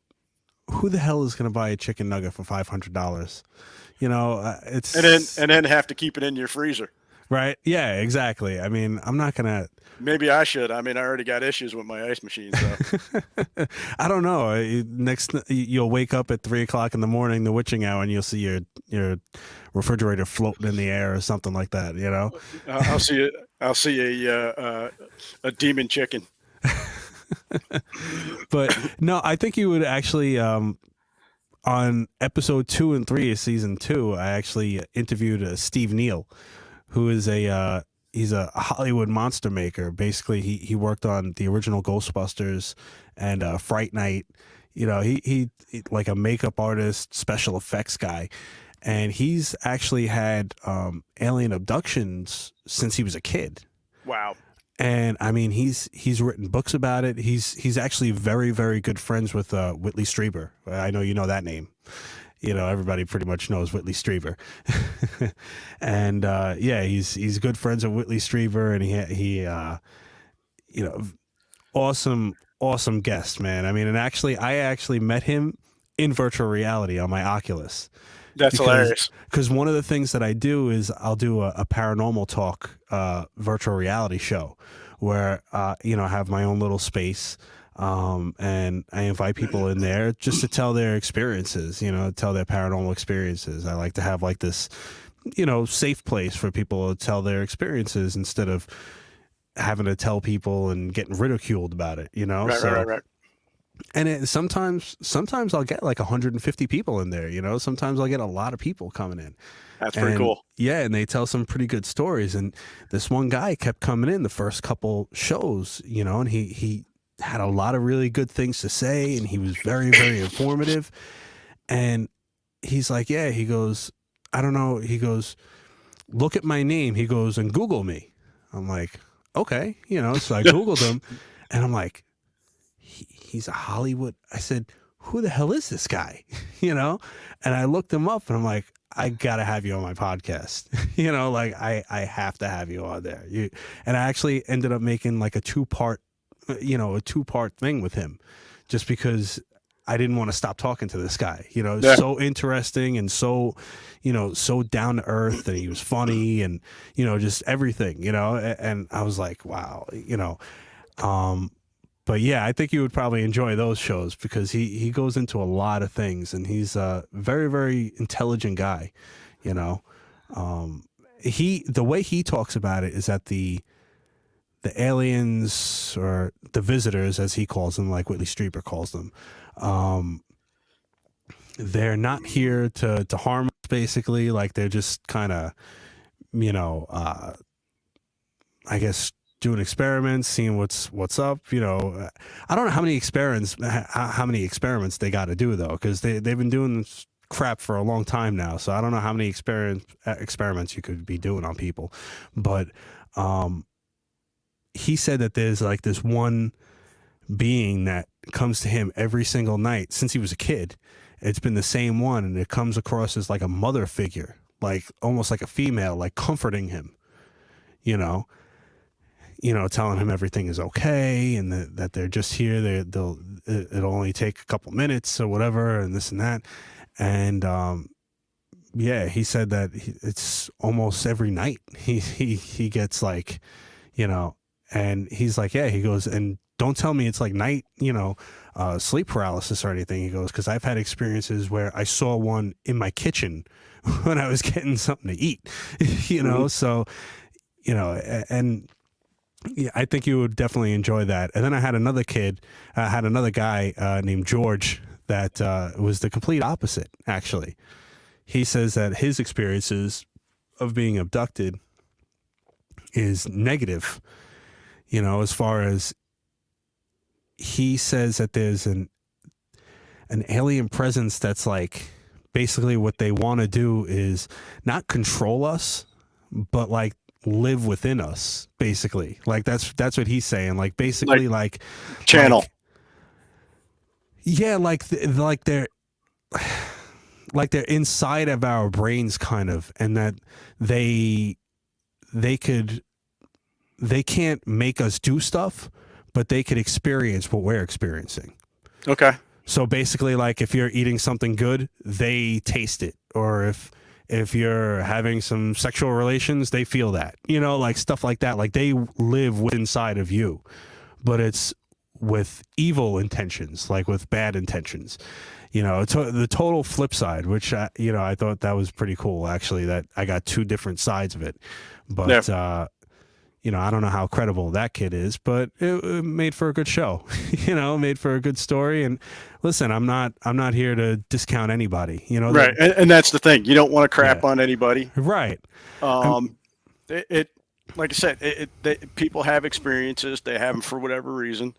who the hell is going to buy a chicken nugget for $500? You know, it's... And then have to keep it in your freezer. Right. Yeah, exactly. I mean, I'm not going to... Maybe I should. I mean, I already got issues with my ice machine. So. I don't know. You'll wake up at 3:00 in the morning, the witching hour, and you'll see your refrigerator floating in the air or something like that. You know, I'll see it. I'll see a demon chicken. But no, I think you would actually. On episode 2 and 3 of season 2, I actually interviewed Steve Neal, who is he's a Hollywood monster maker. Basically, he worked on the original Ghostbusters and Fright Night. You know, he like a makeup artist, special effects guy, and he's actually had alien abductions since he was a kid. Wow. And I mean, he's written books about it. He's actually very, very good friends with Whitley Strieber. I know you know that name. You know, everybody pretty much knows Whitley Strieber. And yeah, he's good friends with Whitley Strieber, and he you know, awesome guest, man. I mean, and I actually met him in virtual reality on my Oculus. That's hilarious. Because one of the things that I do is I'll do a paranormal talk virtual reality show where you know, I have my own little space. And I invite people in there just to tell their experiences, you know, tell their paranormal experiences. I like to have like this safe place for people to tell their experiences instead of having to tell people and getting ridiculed about it, Right, so. right. And sometimes I'll get like 150 people in there, sometimes I'll get a lot of people coming in. That's pretty And cool. yeah, and they tell some pretty good stories. And this one guy kept coming in the first couple shows, and he had a lot of really good things to say, and he was very, very informative. And he's like, yeah, he goes, I don't know. He goes, look at my name. He goes, and Google me. I'm like, okay, so I Googled him, and I'm like, he's a Hollywood. I said, who the hell is this guy? And I looked him up, and I'm like, I gotta have you on my podcast. Like I have to have you on there. And I actually ended up making like a two-part thing with him, just because I didn't want to stop talking to this guy. Yeah. So interesting and so, so down to earth, and he was funny, and just everything. And I was like, wow. But yeah, I think you would probably enjoy those shows because he goes into a lot of things, and he's a very, very intelligent guy. The way he talks about it is that the aliens, or the visitors, as he calls them, like Whitley Strieber calls them, they're not here to harm us, basically. Like, they're just kind of, I guess, doing experiments, seeing what's up. I don't know how many experiments they got to do, though, because they've been doing this crap for a long time now. So I don't know how many experiments you could be doing on people. But he said that there's like this one being that comes to him every single night since he was a kid. It's been the same one, and it comes across as like a mother figure, like almost like a female, like comforting him, telling him everything is okay, and that they're just here. It'll only take a couple minutes or whatever, and this and that. And yeah, he said that it's almost every night he gets like, and he's like, yeah, he goes, and don't tell me it's like night, sleep paralysis or anything. He goes, because I've had experiences where I saw one in my kitchen when I was getting something to eat, so, and yeah, I think you would definitely enjoy that. And then I had another guy named George that was the complete opposite, actually. He says that his experiences of being abducted is negative, as far as he says that there's an alien presence that's like, basically what they want to do is not control us, but like live within us, basically. Like that's what he's saying. Like basically like channel. Yeah, like they're inside of our brains, kind of, and that they can't make us do stuff, but they could experience what we're experiencing. Okay. So basically, like if you're eating something good, they taste it, or if you're having some sexual relations, they feel that, like stuff like that. Like they live inside of you, but it's with evil intentions, like with bad intentions. It's the total flip side, which I thought that was pretty cool, actually, that I got two different sides of it. But I don't know how credible that kid is, but it made for a good show. Made for a good story. And listen, I'm not here to discount anybody. Right, and that's the thing. You don't want to crap on anybody. Right. It like I said, people have experiences. They have them for whatever reason.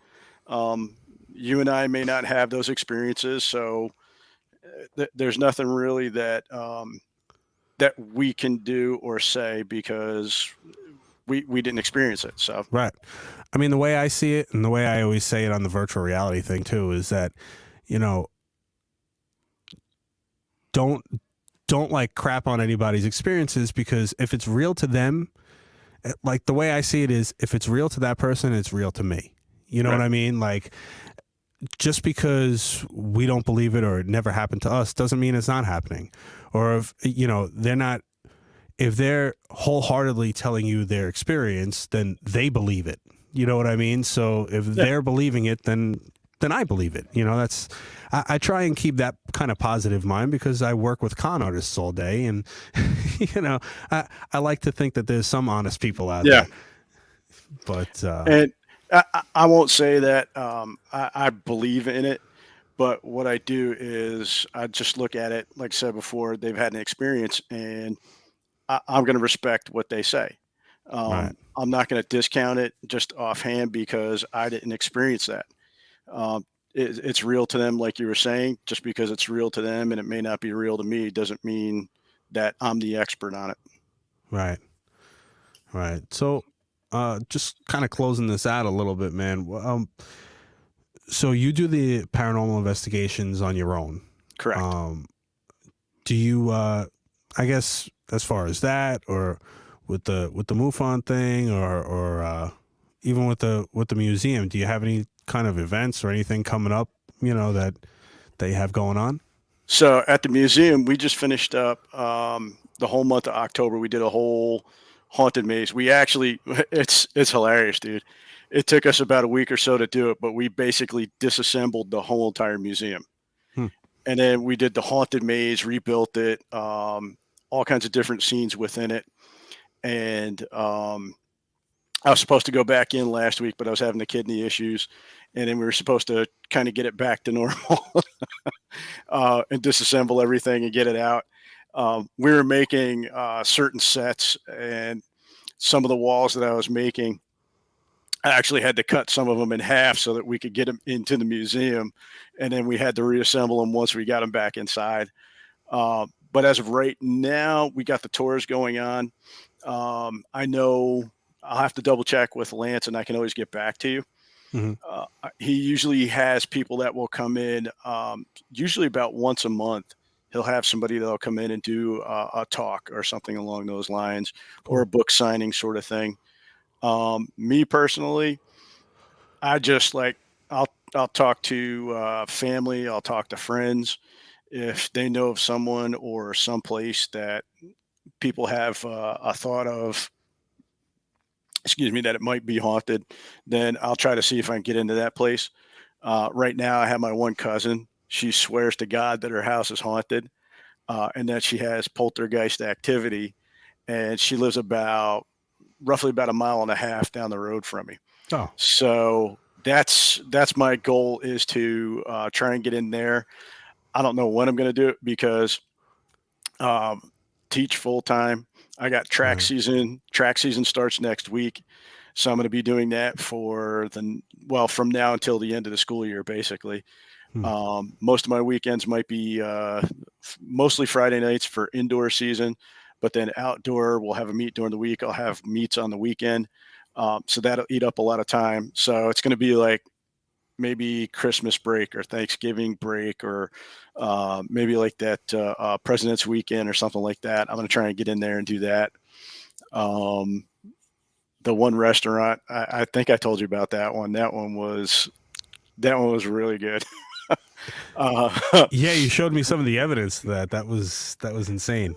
You and I may not have those experiences, so there's nothing really that we can do or say because we didn't experience it. So right. I mean, the way I see it, and the way I always say it on the virtual reality thing too, is that don't like crap on anybody's experiences, because if it's real to them, like the way I see it is, if it's real to that person, it's real to me. You know what I mean? Like, just because we don't believe it or it never happened to us doesn't mean it's not happening. Or if, if they're wholeheartedly telling you their experience, then they believe it. You know what I mean? So if they're believing it, then then I believe it. That's I try and keep that kind of positive mind because I work with con artists all day, and I like to think that there's some honest people out Yeah. there. But And I won't say that I believe in it, but what I do is I just look at it, like I said before, they've had an experience, and I'm going to respect what they say. right, I'm not going to discount it just offhand because I didn't experience that. Um, it's real to them, like you were saying. Just because it's real to them and it may not be real to me doesn't mean that I'm the expert on it. right, right. So, just kind of closing this out a little bit, man. So you do the paranormal investigations on your own. Correct. Do you? I guess as far as that, or with the MUFON thing, or even with the museum, do you have any kind of events or anything coming up? That you have going on. So at the museum, we just finished up the whole month of October. We did a whole haunted maze. We actually, it's hilarious, dude. It took us about a week or so to do it, but we basically disassembled the whole entire museum, Hmm. and then we did the haunted maze, rebuilt it, all kinds of different scenes within it, and I was supposed to go back in last week, but I was having the kidney issues, and then we were supposed to kind of get it back to normal and disassemble everything and get it out. We were making certain sets, and some of the walls that I was making, I actually had to cut some of them in half so that we could get them into the museum, and then we had to reassemble them once we got them back inside. But as of right now, we got the tours going on. I know I'll have to double check with Lance, and I can always get back to you. Mm-hmm. He usually has people that will come in, usually about once a month. He'll have somebody that'll come in and do a talk or something along those lines, or a Cool. book signing sort of thing. Me personally, I just like I'll talk to family, I'll talk to friends if they know of someone or some place that people have a thought of, excuse me, that it might be haunted, then I'll try to see if I can get into that place. Right now, I have my one cousin. She swears to God that her house is haunted, and that she has poltergeist activity, and she lives about roughly about a mile and a half down the road from me. Oh, So that's my goal, is to try and get in there. I don't know when I'm going to do it because um, teach full time. I got track right. season. Track season starts next week, so I'm going to be doing that from now until the end of the school year, basically. Hmm. Most of my weekends might be mostly Friday nights for indoor season, but then outdoor, we'll have a meet during the week. I'll have meets on the weekend. So that'll eat up a lot of time. So it's going to be like maybe Christmas break or Thanksgiving break, or maybe like that President's weekend or something like that. I'm going to try and get in there and do that. Um, the one restaurant, I think I told you about that one. That one was really good. uh, Yeah, you showed me some of the evidence of that. That was insane.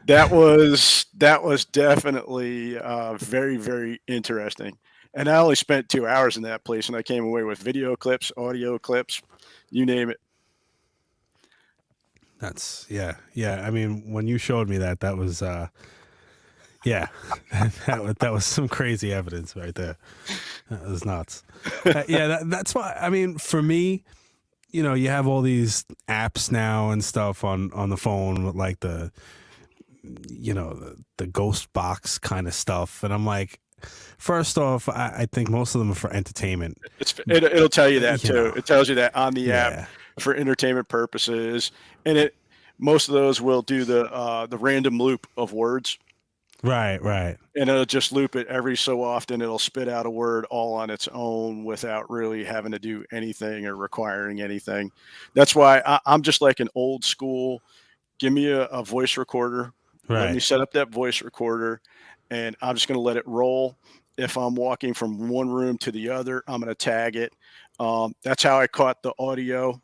that was definitely very, very interesting. And I only spent 2 hours in that place, and I came away with video clips, audio clips, you name it. That's yeah. I mean, when you showed me that, that was yeah, that was some crazy evidence right there. That was nuts. Yeah, that's why. I mean, for me, you have all these apps now and stuff on the phone with like the ghost box kind of stuff, and I'm like, first off, I think most of them are for entertainment. It'll tell you that You too. know, It tells you that on the app yeah, for entertainment purposes, and most of those will do the random loop of words, right, right, and it'll just loop it every so often. It'll spit out a word all on its own without really having to do anything or requiring anything. That's why I'm just like an old school. Give me a voice recorder. Let me right. set up that voice recorder, and I'm just going to let it roll. If I'm walking from one room to the other, I'm going to tag it. That's how I caught the audio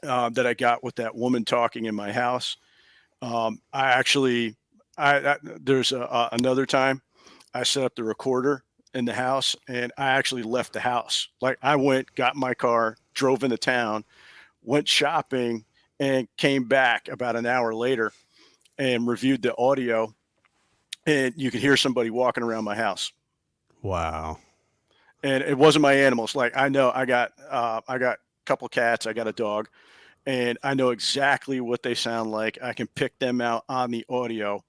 that I got with that woman talking in my house. I actually, there's another time I set up the recorder in the house, and I actually left the house. Like I went, got my car, drove into town, went shopping, and came back about an hour later and reviewed the audio, and you could hear somebody walking around my house. Wow. And it wasn't my animals. Like I know I got a couple cats, I got a dog, and I know exactly what they sound like. I can pick them out on the audio.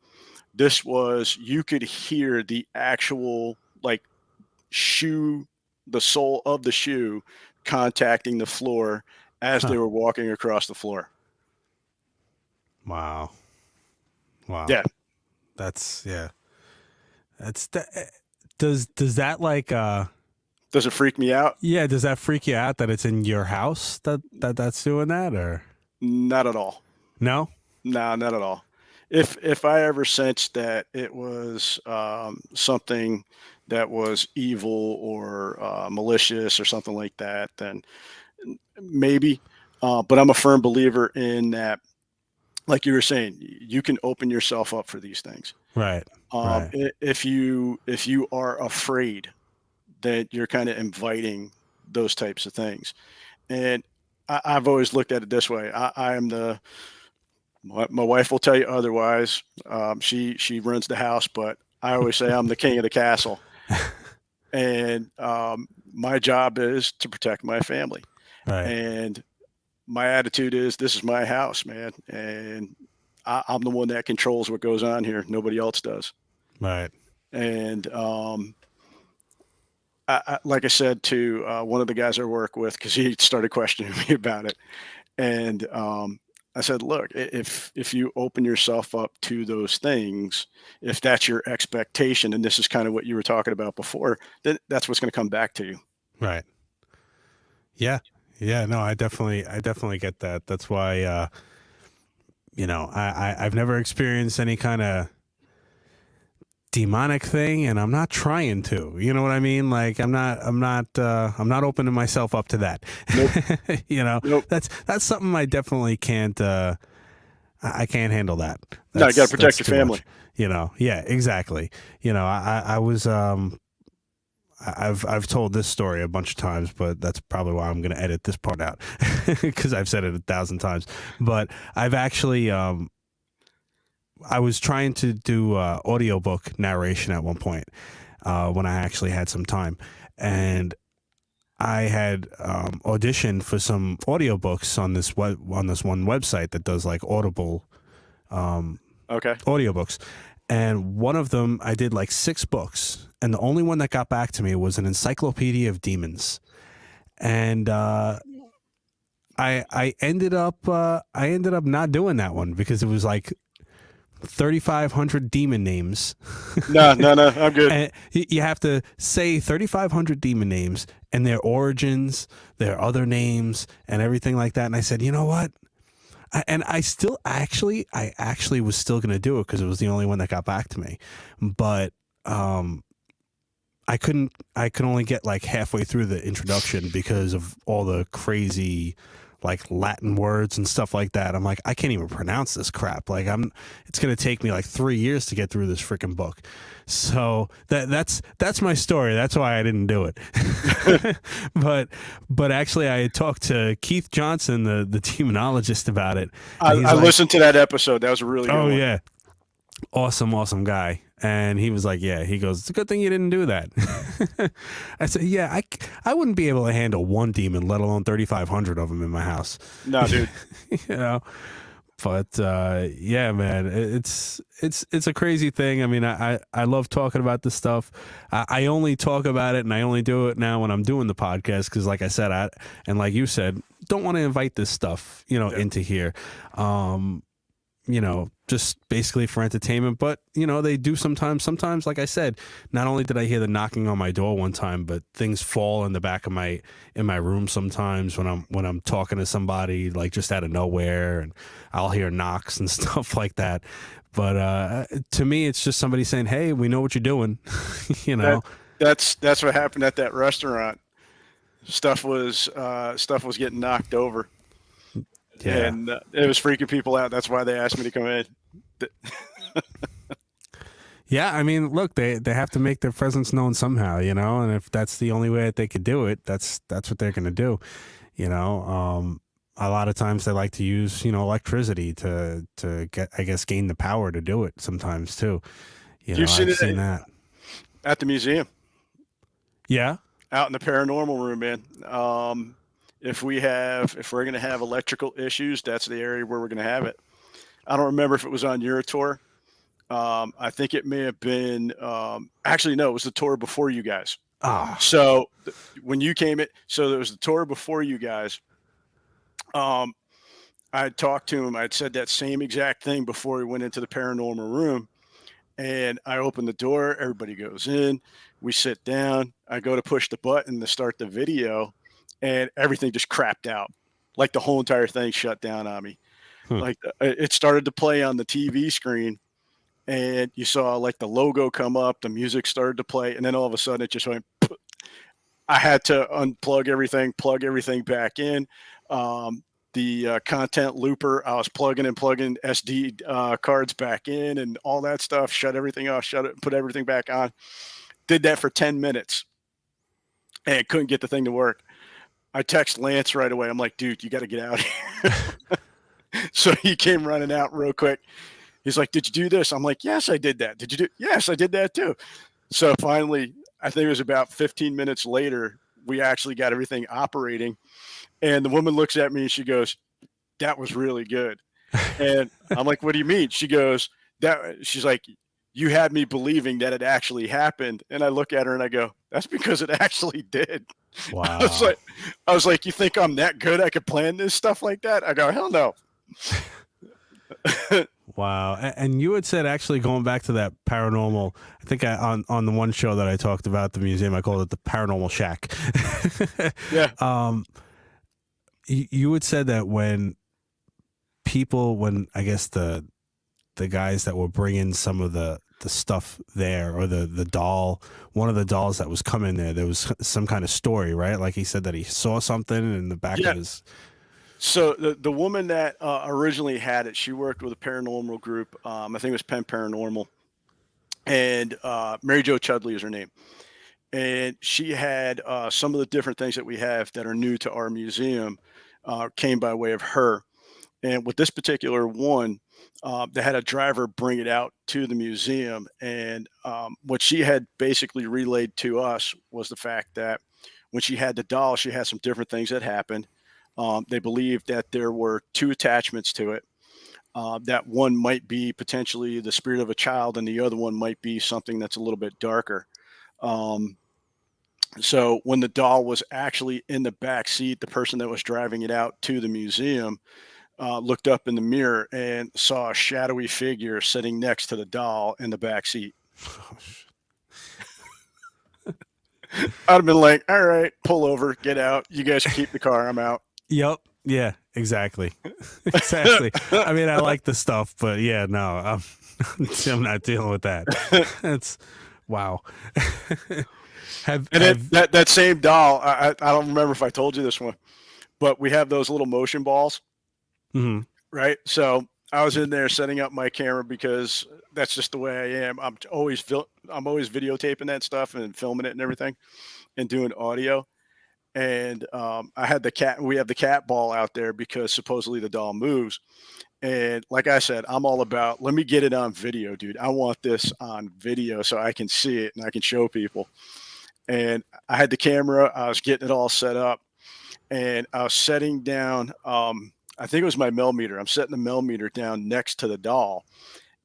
This was, you could hear the actual like shoe, the sole of the shoe contacting the floor as they were walking across the floor. Wow. Wow. Yeah. That's does that like Does it freak me out? yeah, does that freak you out that it's in your house that's doing that, or Not at all. no? No, not at all. If I ever sensed that it was something that was evil or malicious or something like that, then maybe. But I'm a firm believer in that, like you were saying, you can open yourself up for these things. Right. Right. If you are afraid, that you're kind of inviting those types of things. And I've always looked at it this way. I am my wife will tell you otherwise. She runs the house, but I always say I'm the king of the castle. And my job is to protect my family. Right. And my attitude is, this is my house, man. And I'm the one that controls what goes on here. Nobody else does. Right. And like I said to one of the guys I work with, because he started questioning me about it, and I said, look, if you open yourself up to those things, if that's your expectation, and this is kind of what you were talking about before, then that's what's going to come back to you. Right. Yeah. Yeah. No, I definitely get that. That's why, I've never experienced any kind of demonic thing, and I'm not trying to, you know what I mean? Like I'm not opening myself up to that. Nope. Nope. That's something I definitely can't, I can't handle that. No, you got to protect your family. Much, yeah, exactly. I was, I've told this story a bunch of times, but that's probably why I'm going to edit this part out because I've said it 1,000 times, but I've actually, I was trying to do audiobook narration at one point when I actually had some time. And I had auditioned for some audiobooks on this one website that does like Audible audiobooks. And one of them, I did like 6 books. And the only one that got back to me was an encyclopedia of demons. And I ended up not doing that one because it was like 3,500 demon names. No, I'm good. And you have to say 3,500 demon names and their origins, their other names, and everything like that. And I said, you know what? I actually was still going to do it because it was the only one that got back to me. But I could only get like halfway through the introduction because of all the crazy like Latin words and stuff like that. I'm like, I can't even pronounce this crap. Like it's going to take me like 3 years to get through this freaking book. So that's my story. That's why I didn't do it. but actually I had talked to Keith Johnson, the demonologist, about it. I listened to that episode. That was a really good one. Oh yeah. Awesome guy. And he was like, yeah, he goes, it's a good thing you didn't do that. I said, yeah, I wouldn't be able to handle one demon, let alone 3,500 of them in my house. No, dude. But yeah, man, it's a crazy thing. I mean, I love talking about this stuff. I only talk about it and I only do it now when I'm doing the podcast. Cause like I said, and like you said, don't want to invite this stuff, into here. Just basically for entertainment, but they do sometimes, like I said, not only did I hear the knocking on my door one time, but things fall in the back of in my room sometimes when I'm talking to somebody, like just out of nowhere, and I'll hear knocks and stuff like that. But to me, it's just somebody saying, hey, we know what you're doing. That's what happened at that restaurant. Stuff was getting knocked over. Yeah. And it was freaking people out. That's why they asked me to come in. Yeah, I mean, look, they have to make their presence known somehow, you know, and if that's the only way that they could do it, that's what they're going to do, you know. A lot of times they like to use, you know, electricity to get, I guess, gain the power to do it sometimes too. You know, You've seen I've it seen that. at the museum, Yeah. out in the paranormal room, man. If we're going to have electrical issues, that's the area where we're going to have it. I don't remember if it was on your tour. I think it may have been, actually, no, it was the tour before you guys. Ah. So when you came in, so there was the tour before you guys. Um, I had talked to him. I'd said that same exact thing before we went into the paranormal room. And I open the door. Everybody goes in. We sit down. I go to push the button to start the video, and everything just crapped out. Like the whole entire thing shut down on me. Hmm. Like it started to play on the TV screen, and you saw like the logo come up. The music started to play, and then all of a sudden it just went. I had to unplug everything, plug everything back in. The content looper, I was plugging SD cards back in and all that stuff, shut everything off, shut it, put everything back on. Did that for 10 minutes and couldn't get the thing to work. I text Lance right away. I'm like, dude, you got to get out of here. So he came running out real quick. He's like, did you do this? I'm like, yes, I did that. Did you do? Yes, I did that too. So finally, I think it was about 15 minutes later, we actually got everything operating. And the woman looks at me and she goes, that was really good. And I'm like, what do you mean? She goes, she's like, you had me believing that it actually happened. And I look at her and I go, that's because it actually did. Wow. I was like, you think I'm that good? I could plan this stuff like that? I go, hell no. Wow. And you had said, actually, going back to that paranormal, I think on the one show that I talked about the museum, I called it the Paranormal Shack. Yeah. You had said that when I guess the guys that were bringing some of the stuff there, or the doll, one of the dolls that was coming there was some kind of story, right? Like he said that he saw something in the back of his. So the woman that originally had it, she worked with a paranormal group. I think it was Penn Paranormal, and Mary Jo Chudley is her name. And she had some of the different things that we have that are new to our museum came by way of her. And with this particular one, they had a driver bring it out to the museum. And what she had basically relayed to us was the fact that when she had the doll, she had some different things that happened. They believed that there were two attachments to it. That one might be potentially the spirit of a child, and the other one might be something that's a little bit darker. So when the doll was actually in the back seat, the person that was driving it out to the museum looked up in the mirror and saw a shadowy figure sitting next to the doll in the back seat. I'd have been like, all right, pull over, get out. You guys keep the car. I'm out. Yep. Yeah, exactly. Exactly. I mean, I like the stuff, but yeah, no, I'm not dealing with that. That's wow. That same doll, I don't remember if I told you this one, but we have those little motion balls, right? So I was in there setting up my camera because that's just the way I am. I'm always videotaping that stuff and filming it and everything, and doing audio. And I had we have the cat ball out there because supposedly the doll moves. And like I said, I'm all about, let me get it on video, dude. I want this on video so I can see it and I can show people. And I had the camera, I was getting it all set up, and I was setting down, I think it was my millimeter. I'm setting the millimeter down next to the doll.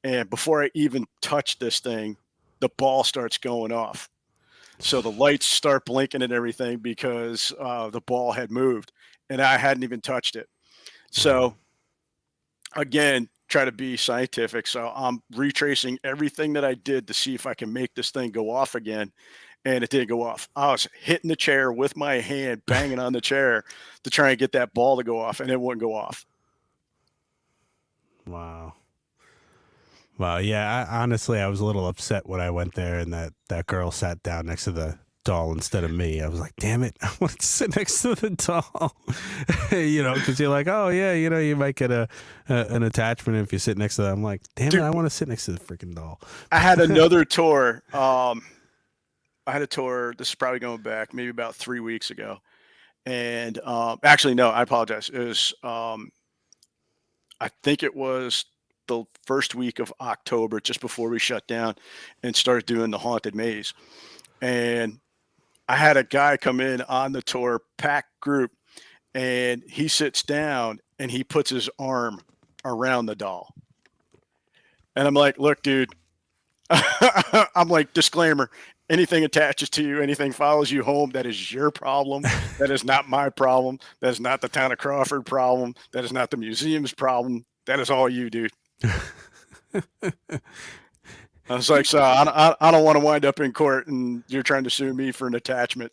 And before I even touch this thing, the ball starts going off. So the lights start blinking and everything because the ball had moved and I hadn't even touched it. So again, try to be scientific. So I'm retracing everything that I did to see if I can make this thing go off again. And it didn't go off. I was hitting the chair with my hand, banging on the chair to try and get that ball to go off, and it wouldn't go off. Wow. Wow. Yeah. Honestly, I was a little upset when I went there and that girl sat down next to the doll instead of me. I was like, damn it, I want to sit next to the doll. You know, because you're like, oh yeah, you know, you might get an attachment if you sit next to that. I'm like, damn it, I want to sit next to the freaking doll. I had another tour. I had a tour. This is probably going back maybe about 3 weeks ago. And actually, no, I apologize. It was, I think it was the first week of October, just before we shut down and started doing the haunted maze. And I had a guy come in on the tour, packed group, and he sits down and he puts his arm around the doll. And I'm like, look, dude, I'm like, disclaimer, anything attaches to you, anything follows you home, that is your problem. That is not my problem. That is not the town of Crawford problem. That is not the museum's problem. That is all you, dude. I was like, so I don't want to wind up in court and you're trying to sue me for an attachment.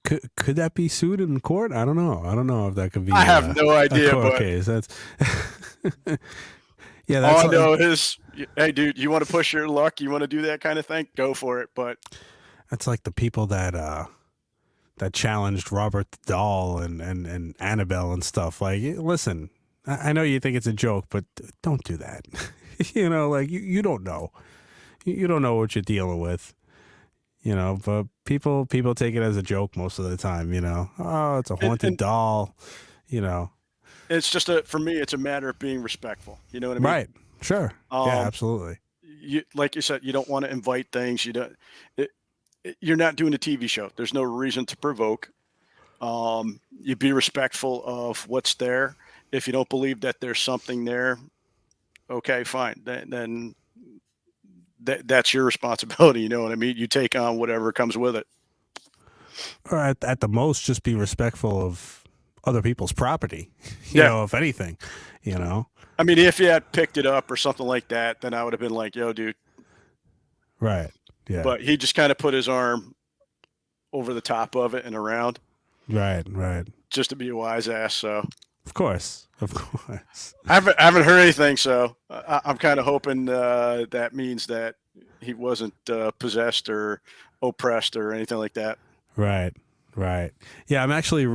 Could that be sued in court? I don't know. I don't know if that could be. I have no idea. Court but case. That's yeah. That's all I know is, hey, dude, you want to push your luck? You want to do that kind of thing? Go for it. But that's like the people that challenged Robert the Doll and Annabelle and stuff. Like, listen, I know you think it's a joke, but don't do that. You know, like you don't know. You don't know what you're dealing with. You know, but people take it as a joke most of the time, you know. Oh, it's a haunted doll, you know. It's just for me, it's a matter of being respectful. You know what I mean? Right. Sure. Yeah, absolutely. Like you said, you don't want to invite things. You're not doing a TV show. There's no reason to provoke. You be respectful of what's there. If you don't believe that there's something there, okay, fine. Then that's your responsibility. You know what I mean? You take on whatever comes with it. Or at the most, just be respectful of other people's property. You know, if anything, you know. I mean, if you had picked it up or something like that, then I would have been like, yo, dude. Right. Yeah. But he just kind of put his arm over the top of it and around. Right. Right. Just to be a wise ass. So. Of course. Of course. I haven't heard anything, so I'm kind of hoping that means that he wasn't possessed or oppressed or anything like that. Right. Right. Yeah, I'm actually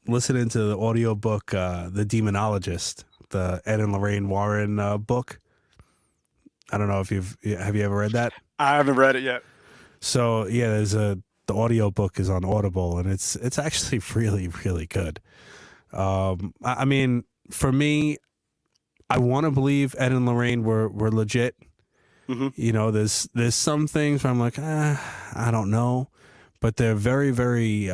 listening to the audiobook, The Demonologist, the Ed and Lorraine Warren book. I don't know if have you ever read that? I haven't read it yet. So yeah, the audiobook is on Audible, and it's actually really, really good. I mean, for me, I want to believe Ed and Lorraine were legit. Mm-hmm. You know, there's some things where I'm like, I don't know, but they're very, very,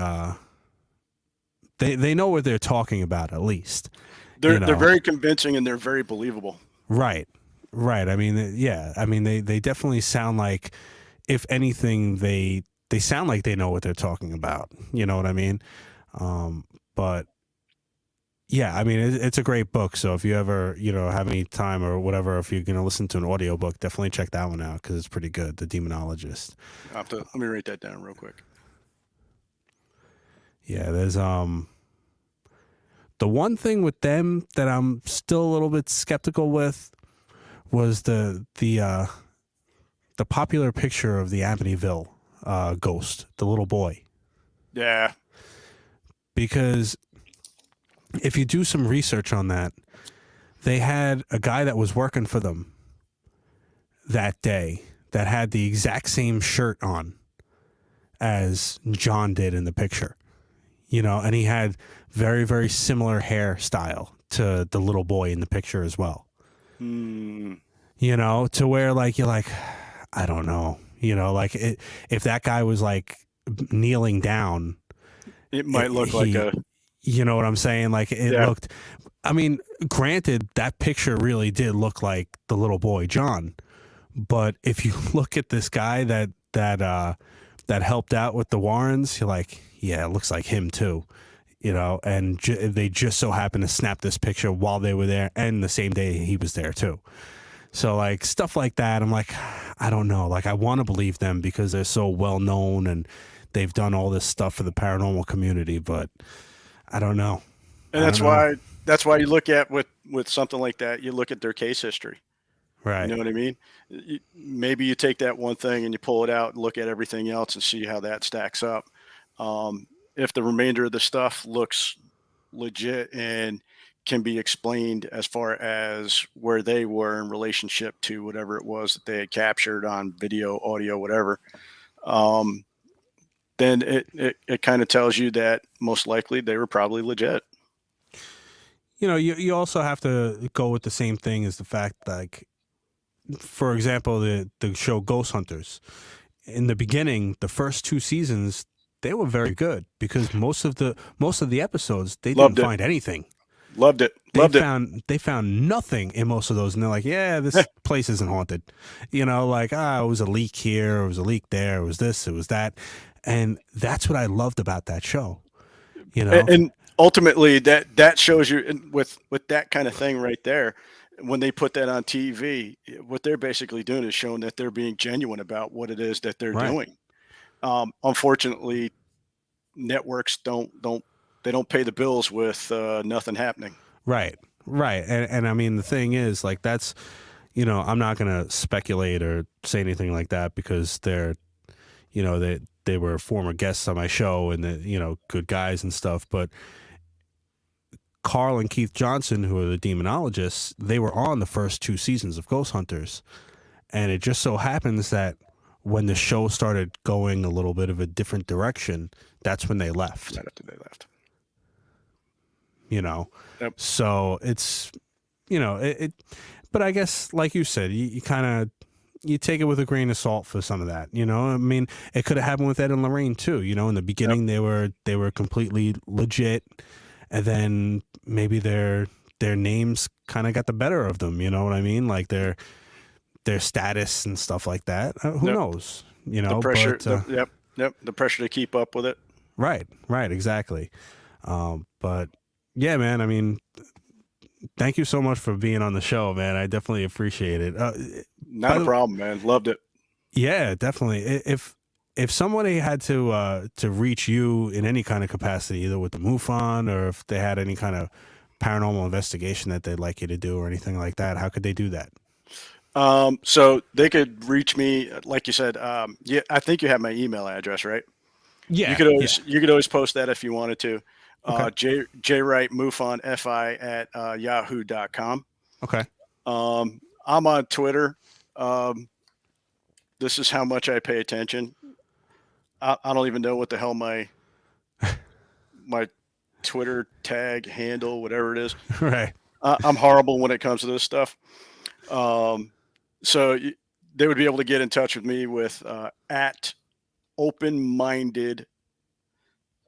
they know what they're talking about, at least. They're very convincing and they're very believable. Right. Right. I mean, yeah. I mean, they definitely sound like, if anything, they sound like they know what they're talking about. You know what I mean? But yeah, I mean, it's a great book. So if you ever, you know, have any time or whatever, if you're going to listen to an audiobook, definitely check that one out because it's pretty good. The Demonologist. Let me write that down real quick. Yeah, there's the one thing with them that I'm still a little bit skeptical with was the popular picture of the Amityville ghost, the little boy. Yeah. Because if you do some research on that, they had a guy that was working for them that day that had the exact same shirt on as John did in the picture, you know, and he had very, very similar hairstyle to the little boy in the picture as well. You know, to where like, you're like, I don't know, you know, like if that guy was like kneeling down, it might look like a, you know what I'm saying? Like it looked, I mean, granted that picture really did look like the little boy, John. But if you look at this guy that helped out with the Warrens, you're like, yeah, it looks like him too, you know, and they just so happened to snap this picture while they were there and the same day he was there too. So like stuff like that, I'm like, I don't know. Like I want to believe them because they're so well known and they've done all this stuff for the paranormal community, but I don't know. And that's why you look at with something like that, you look at their case history. You Right. know what I mean? Maybe you take that one thing and you pull it out and look at everything else and see how that stacks up. If the remainder of the stuff looks legit and can be explained as far as where they were in relationship to whatever it was that they had captured on video, audio, whatever, um, then it kind of tells you that most likely they were probably legit. You know, you also have to go with the same thing as the fact, like, for example, the show Ghost Hunters. In the beginning, the first 2 seasons, they were very good because most of the episodes they didn't Loved it. find anything. Loved it. They Loved it. found nothing in most of those, and they're like, yeah, this place isn't haunted. You know, like, it was a leak here, it was a leak there, it was this, it was that, and that's what I loved about that show. You know, And ultimately that shows you, and with that kind of thing right there, when they put that on TV, what they're basically doing is showing that they're being genuine about what it is that they're right, doing. Unfortunately, networks don't pay the bills with nothing happening. right, right, and I mean the thing is, like, that's, I'm not gonna speculate or say anything like that because they were former guests on my show and good guys and stuff, but Carl and Keith Johnson, who are the demonologists, they were on the first 2 seasons of Ghost Hunters. And it just so happens that when the show started going a little bit of a different direction, that's when they left. Right after they left. Yep. So it's, but I guess, like you said, you kind of, you take it with a grain of salt for some of that. I mean, it could have happened with Ed and Lorraine too. In the beginning, Yep. they were completely legit. And then maybe their names kind of got the better of them. You know what I mean? Like their status and stuff like that. Who Yep. knows? The pressure. But Yep. The pressure to keep up with it. right, exactly. But yeah, man. I mean, thank you so much for being on the show, man. I definitely appreciate it. Not a problem, man. Loved it. Yeah, definitely. If somebody had to reach you in any kind of capacity, either with the MUFON or if they had any kind of paranormal investigation that they'd like you to do or anything like that, how could they do that? So they could reach me, like you said. Yeah, I think you have my email address, right? Yeah, You could always post that if you wanted to. Okay. J Wright MUFON FI at yahoo.com. Okay. I'm on Twitter. This is how much I pay attention. I don't even know what the hell my Twitter tag handle, whatever it is. Right. I'm horrible when it comes to this stuff. So they would be able to get in touch with me with at open-minded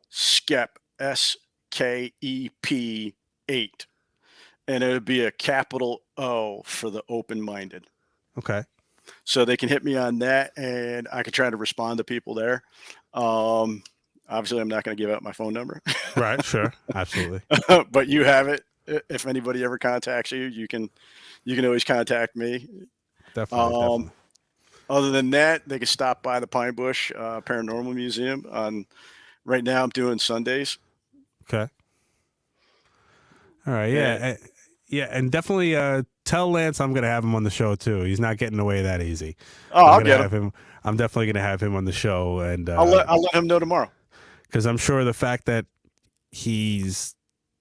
skep SKEP 8, and it would be a capital O for the open-minded. Okay. So they can hit me on that, and I can try to respond to people there. Obviously, I'm not going to give out my phone number. Right. Sure. Absolutely. But you have it. If anybody ever contacts you, you can always contact me. Definitely. Other than that, they can stop by the Pine Bush Paranormal Museum. Right now, I'm doing Sundays. Okay. All right. Yeah. Yeah. And definitely tell Lance I'm going to have him on the show too. He's not getting away that easy. Oh, I'll gonna get have him. I'm definitely going to have him on the show, and I'll let him know tomorrow. Because I'm sure the fact that he's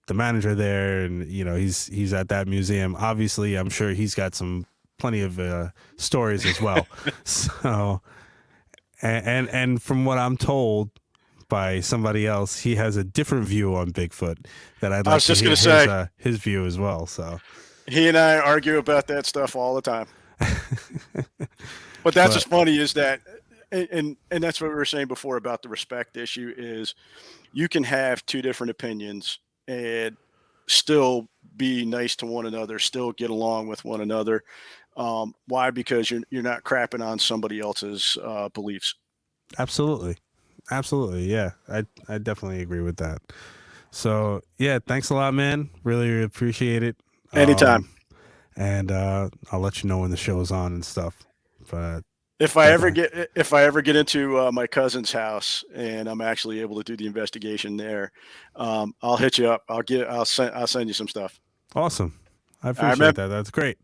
the manager there, and he's at that museum. Obviously, I'm sure he's got plenty of stories as well. So, and from what I'm told by somebody else, he has a different view on Bigfoot that I'd like I was to just hear going to say his view as well. So he and I argue about that stuff all the time. But that's what's funny is that, and that's what we were saying before about the respect issue is you can have two different opinions and still be nice to one another, still get along with one another. Why? Because you're not crapping on somebody else's beliefs. Absolutely. Yeah, I definitely agree with that. So yeah, thanks a lot, man. Really appreciate it. Anytime. And I'll let you know when the show's on and stuff. But if I ever get into my cousin's house and I'm actually able to do the investigation there, I'll hit you up. I'll send you some stuff. Awesome. I appreciate that. That's great.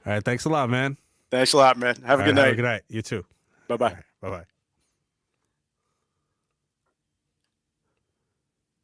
All right. Thanks a lot, man. Thanks a lot, man. Have a All good right, have night. a good night. You too. Bye All bye. right. Bye bye.